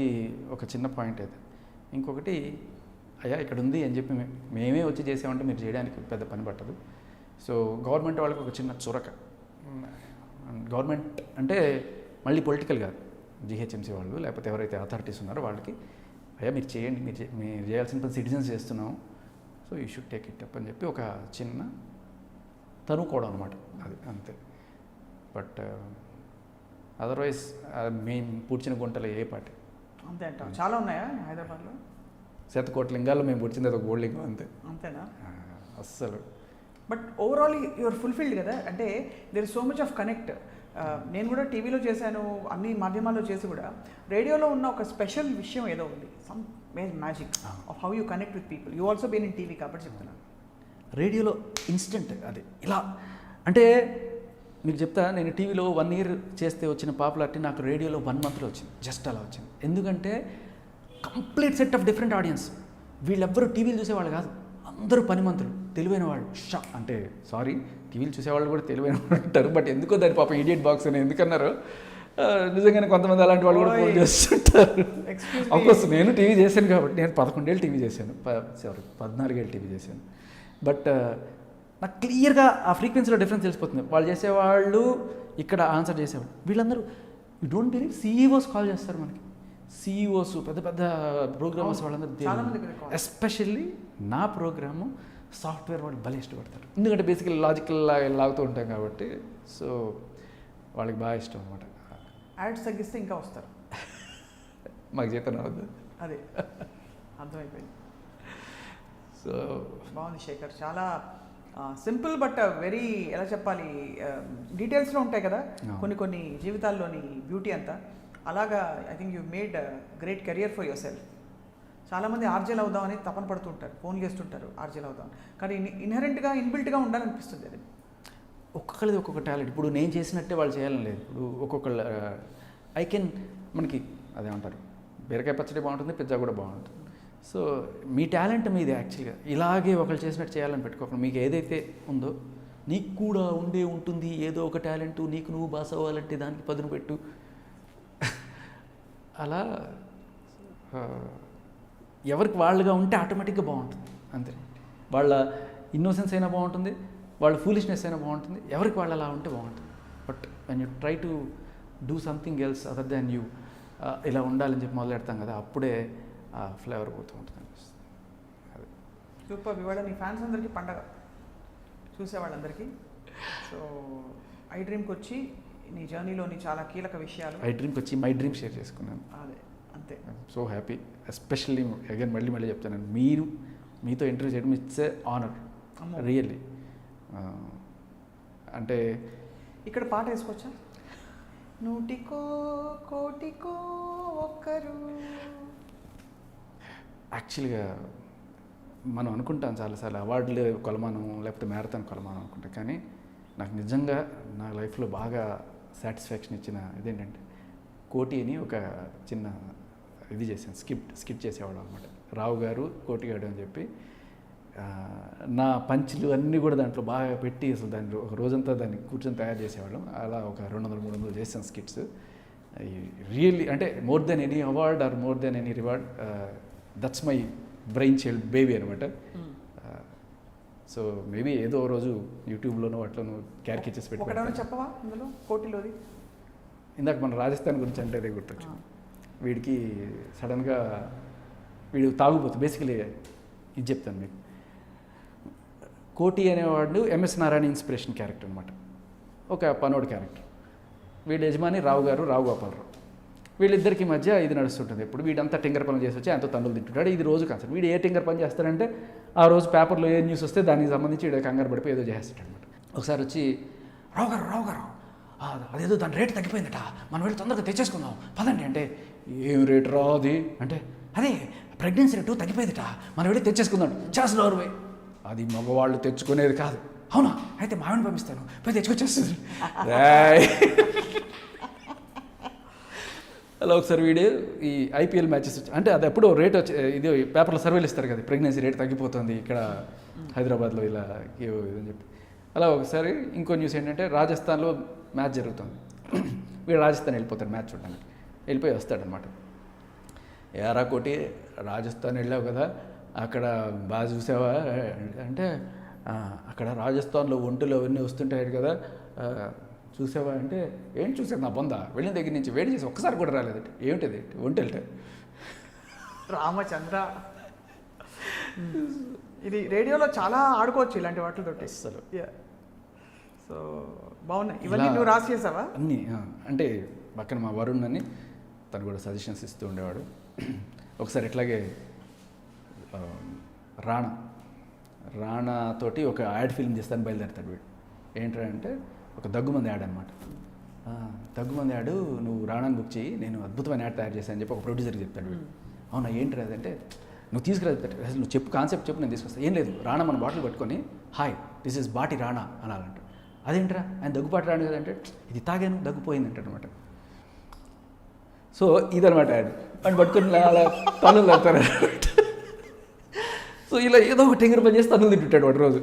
ఒక చిన్న పాయింట్ అయితే, ఇంకొకటి అయ్యా ఇక్కడ ఉంది అని చెప్పి మేమే వచ్చి చేసామంటే మీరు చేయడానికి పెద్ద పని పట్టదు. సో గవర్నమెంట్ వాళ్ళకి ఒక చిన్న చురక. గవర్నమెంట్ అంటే మళ్ళీ పొలిటికల్ కాదు, జిహెచ్ఎంసీ వాళ్ళు లేకపోతే ఎవరైతే అథారిటీస్ ఉన్నారో వాళ్ళకి, అయ్యా మీరు చేయండి, మీరు చేయాల్సిన పని సిటిజన్స్ చేస్తున్నాం, so you should take it up అని చెప్పి ఒక చిన్న తనుకోవడం అనమాట, అది అంతే. బట్ అదర్వైజ్ మేము పూడ్చిన గుంటలు ఏ పాటి అంతే అంటాం. చాలా ఉన్నాయా హైదరాబాద్లో? 100 లింగాల్లో మేము పూడ్చింది ఒక గోల్డ్ లింగం అంతే. అంతేనా? అస్సలు. బట్ ఓవరాల్ యువర్ ఫుల్ఫిల్డ్ కదా, అంటే there is so much of connect. నేను కూడా టీవీలో చేశాను, అన్ని మాధ్యమాల్లో చేసి కూడా రేడియోలో ఉన్న ఒక స్పెషల్ విషయం ఏదో ఉంది. Magic of how you connect with people. You also been in TV కాబట్టి చెప్తున్నాను. రేడియోలో ఇన్స్టెంట్ అది ఇలా అంటే మీకు చెప్తా, నేను టీవీలో 1 year చేస్తే వచ్చిన పాపులారిటీ నాకు రేడియోలో 1 monthలో వచ్చింది. జస్ట్ అలా వచ్చింది. ఎందుకంటే complete set of different audience. వీళ్ళెవ్వరూ టీవీలు చూసేవాళ్ళు కాదు, అందరూ పనిమంతులు, తెలివైన వాళ్ళు. అంటే సారీ, టీవీలు చూసేవాళ్ళు కూడా తెలివైన వాళ్ళు ఉంటారు, బట్ ఎందుకో దాని పాపం ఇడియట్ బాక్స్ అని ఎందుకన్నారు, నిజంగానే కొంతమంది అలాంటి వాళ్ళు కూడా ఫోన్ చేస్తుంటారు. అఫ్కోర్స్ నేను టీవీ చేశాను కాబట్టి, నేను 11 ఏళ్ళు టీవీ చేశాను, 14 ఏళ్ళు టీవీ చేశాను. బట్ నాకు క్లియర్గా ఆ ఫ్రీక్వెన్సీలో డిఫరెన్స్ తెలిసిపోతుంది. వాళ్ళు చేసేవాళ్ళు ఇక్కడ ఆన్సర్ చేసేవాళ్ళు. వీళ్ళందరూ you don't believe CEOs call చేస్తారు మనకి. సీఈఓస్, పెద్ద పెద్ద ప్రోగ్రామర్స్ వాళ్ళందరూ. ఎస్పెషల్లీ నా ప్రోగ్రాము సాఫ్ట్వేర్ వాళ్ళు భలే ఇష్టపడతారు. ఎందుకంటే బేసికలీ లాజికల్ లాగుతూ ఉంటాం కాబట్టి, సో వాళ్ళకి బాగా ఇష్టం అనమాట. యాడ్స్ తగ్గిస్తే ఇంకా వస్తారు. మాకు జీతం రావద్దు. అదే అర్థమైపోయింది. సో బాగుంది శేఖర్, చాలా సింపుల్ బట్ వెరీ, ఎలా చెప్పాలి, డీటెయిల్స్లో ఉంటాయి కదా కొన్ని జీవితాల్లోని బ్యూటీ అంతా. అలాగా I think you made great career for your self. చాలామంది ఆర్జేలు అవుదామని తపన పడుతుంటారు, ఫోన్ చేస్తుంటారు ఆర్జేలు అవుదాం, కానీ ఇన్హెరెంట్గా ఇన్బిల్ట్గా ఉండాలనిపిస్తుంది అది. ఒక్కొక్కరిది ఒక్కొక్క టాలెంట్. ఇప్పుడు నేను చేసినట్టే వాళ్ళు చేయాలని లేదు. ఇప్పుడు ఒక్కొక్కళ్ళ మనకి అదేమంటారు, బీరకాయ పచ్చడి బాగుంటుంది, పిజ్జా కూడా బాగుంటుంది. సో మీ టాలెంట్ మీది యాక్చువల్గా. ఇలాగే ఒకళ్ళు చేసినట్టు చేయాలని పెట్టుకోకుండా, మీకు ఏదైతే ఉందో నీకు కూడా ఉంటుంది ఏదో ఒక టాలెంట్, నీకు నువ్వు బాస్ అవ్వాలంటే దానికి పదును పెట్టు. అలా ఎవరికి వాళ్ళుగా ఉంటే ఆటోమేటిక్గా బాగుంటుంది అంతే. వాళ్ళ ఇన్నోసెన్స్ అయినా బాగుంటుంది, వాళ్ళ ఫూలిష్నెస్ అయినా బాగుంటుంది, ఎవరికి వాళ్ళు అలా ఉంటే బాగుంటుంది. But when you try to do something else other than you, ఇలా ఉండాలని చెప్పి మొదలు పెడతాం కదా, అప్పుడే ఆ ఫ్లేవర్ పోతూ ఉంటుంది అనిపిస్తుంది. అదే సూపర్. ఇవాళ నీ ఫ్యాన్స్ అందరికీ పండగ, చూసేవాళ్ళందరికీ. సో ఐ డ్రీమ్కి వచ్చి నీ జర్నీలోని చాలా కీలక విషయాలు, ఐ డ్రీమ్కి వచ్చి మై డ్రీమ్ షేర్ చేసుకున్నాను. అదే అంతే. So happy. ఎస్పెషల్లీ అగైన్ మళ్ళీ చెప్తాను, మీతో ఇంటర్వ్యూ చేయడం ఇట్స్ ఏ ఆనర్ రియల్లీ. అంటే ఇక్కడ పాట వేసుకోవచ్చా? నూటికో కోటికో ఒక్కరు. యాక్చువల్గా మనం అనుకుంటాం చాలాసార్లు అవార్డులు కొలమానం లేకపోతే మ్యారథాన్ కొలమానం అనుకుంటాం, కానీ నాకు నిజంగా నా లైఫ్లో బాగా సాటిస్ఫాక్షన్ ఇచ్చిన ఇదేంటంటే, కోటి అని ఒక చిన్న ఇది చేశాను, స్కిట్ చేసేవాడు అనమాట. రావు గారు కోటిగాడు అని చెప్పి నా పంచులు అన్నీ కూడా దాంట్లో బాగా పెట్టి అసలు దాన్ని ఒక రోజంతా దాన్ని కూర్చొని తయారు చేసేవాళ్ళం. అలా ఒక 200-300 చేసాను స్కిట్స్. రియల్లీ అంటే more than any award or more than any reward, that's my brain child baby అనమాట. సో మేబీ ఏదో రోజు యూట్యూబ్లోనో వాటిలోనో క్యారికేచర్స్ పెట్టి చెప్పవా అందులో కోటిలోది? ఇందాక మన రాజస్థాన్ గురించి అంటే అదే గుర్తొచ్చు. వీడికి సడన్గా వీడు తాగుపోతుంది. బేసికలీ ఇది చెప్తాను మీకు. కోటి అనేవాడు ఎంఎస్ నారాయణ ఇన్స్పిరేషన్ క్యారెక్టర్ అనమాట, ఒక పనోడు క్యారెక్టర్. వీడి యజమాని రావు గోపాలరావు. వీళ్ళిద్దరికి మధ్య ఇది నడుస్తుంటుంది. ఇప్పుడు వీడంతా టింగర్ పనులు చేసి వచ్చి ఎంతో తన్నులు తింటుంటాడు. ఇది రోజు కాన్సెప్ట్. వీడు ఏ టింగర్ పని చేస్తాడంటే, ఆ రోజు పేపర్లో ఏ న్యూస్ వస్తే దానికి సంబంధించి వీడు కంగారు పడిపోయి ఏదో చేస్తాడు అనమాట. ఒకసారి వచ్చి రావు గారు అదేదో దాని రేటు తగ్గిపోయిందట, మనం వెళ్ళి తొందరగా తెచ్చేసుకుందాం పదండి అంటే, ఏం రేటు రా అది అంటే, అదే ప్రెగ్నెన్సీ రేటు తగ్గిపోయిందట, మనం వెళ్ళి తెచ్చేసుకుందాం. చేస్తున్నారు పోయి, అది మగవాళ్ళు తెచ్చుకునేది కాదు. అవునా, అయితే మావిని పంపిస్తాను, పోయి తెచ్చుకొచ్చేస్తుంది. అలా ఒకసారి వీడియో ఈ ఐపీఎల్ మ్యాచెస్ అంటే అది ఎప్పుడో రేట్ వచ్చి ఇది పేపర్లో సర్వేలు ఇస్తారు కదా, ప్రెగ్నెన్సీ రేట్ తగ్గిపోతుంది ఇక్కడ హైదరాబాద్లో ఇలా ఇదని చెప్పి. అలా ఒకసారి ఇంకో న్యూస్ ఏంటంటే, రాజస్థాన్లో మ్యాచ్ జరుగుతుంది. వీడు రాజస్థాన్ వెళ్ళిపోతాడు మ్యాచ్ చూడడానికి. వెళ్ళిపోయి వస్తాడనమాట. ఏరా కోటి, రాజస్థాన్ వెళ్ళావు కదా, అక్కడ బాగా చూసావా అంటే, అక్కడ రాజస్థాన్లో ఒంటులు అవన్నీ వస్తుంటాయి కదా, చూసావా అంటే, ఏంటి చూసాను నా బొంద, వెళ్ళిన దగ్గర నుంచి వేడి చేసి ఒక్కసారి కూడా రాలేదంటే, ఏమిటది ఒంటి వెళ్తే రామచంద్ర. ఇది రేడియోలో చాలా ఆడుకోవచ్చు ఇలాంటి వాటితో అసలు. సో బాగున్నాయి ఇవన్నీ. నువ్వు రాసి చేసావా అన్నీ? అంటే పక్కన మా వరుణ్ అని తను కూడా సజెషన్స్ ఇస్తూ ఉండేవాడు. ఒకసారి ఇట్లాగే రాణా తోటి ఒక యాడ్ ఫిల్మ్ చేస్తాను బయలుదేరుతాడు వీడు. ఏంటంటే ఒక దగ్గుమంది యాడ్ అనమాట. దగ్గుమంది యాడ్, నువ్వు రాణాని బుక్ చేయి, నేను అద్భుతమైన యాడ్ తయారు చేశాను అని చెప్పి ఒక ప్రొడ్యూసర్కి చెప్తాడు వీడు. అవునా ఏంటి అదంటే నువ్వు తీసుకురాదు అసలు నువ్వు చెప్పు కాన్సెప్ట్ చెప్పు నేను తీసుకొస్తాను. ఏం లేదు రాణా మన బాటిల్ పట్టుకొని హాయ్ దిస్ ఇస్ బాటి రాణా అనాలంట. అదేంట్రా ఆయన దగ్గుబాటి రాడు కదంటే ఇది తాగాను దగ్గుపోయింది అంటాడనమాట. సో ఇదనమాట ఆయన పట్టుకొని అలా తనులు అవుతారు. సో ఇలా ఏదో ఒక టెంగర్ పని చేసి తనులు తింటుంటాడు వాడు రోజు.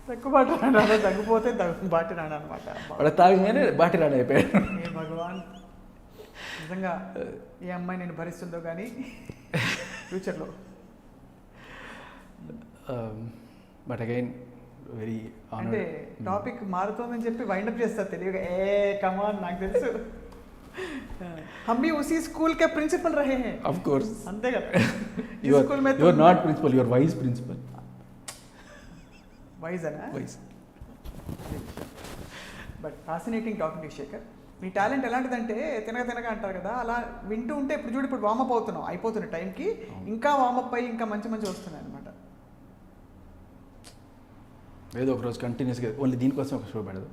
దగ్గుబాటు రాడా, దగ్గుపోతే బాటి రాడా అనమాట. వాడు తాగగానే బాటి రాణా అయిపోయాడు. ఏ భగవాన్, నిజంగా ఏ అమ్మాయి నేను భరిస్తుందో కానీ ఫ్యూచర్లో. బట్ అగైన్ వెరీ అంటే టాపిక్ మారుతోందని చెప్పి వైండప్ చేస్తారు తెలియగా. ఏ కమాన్, నాకు తెలుసు हम भी उसी स्कूल के प्रिंसिपल रहे हैं. Of course. అంతే కదా. ఈ You స్కూల్ మే are not principal, you are vice principal. Wise అనా? Vice. But fascinating talking to Shekhar. మీ టాలెంట్ ఎలాంటిదంటే తినగా అంటారు కదా, అలా వింటూ ఉంటే ఇప్పుడు చూడు, ఇప్పుడు వామప్ అవుతున్నాం, అయిపోతున్న టైంకి ఇంకా వామప్ అయ్యి ఇంకా మంచి వస్తున్నాయి అనమాట. ఏదో ఒక రోజు కంటిన్యూస్గా ఓన్లీ దీనికోసం ఒక షో పెడదు.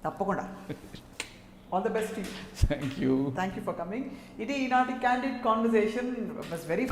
తప్పకుండా. All the best. Thank you for coming. ఇది ఈనాటి క్యాండిడ్ కాన్వర్సేషన్ వాస్ వెరీ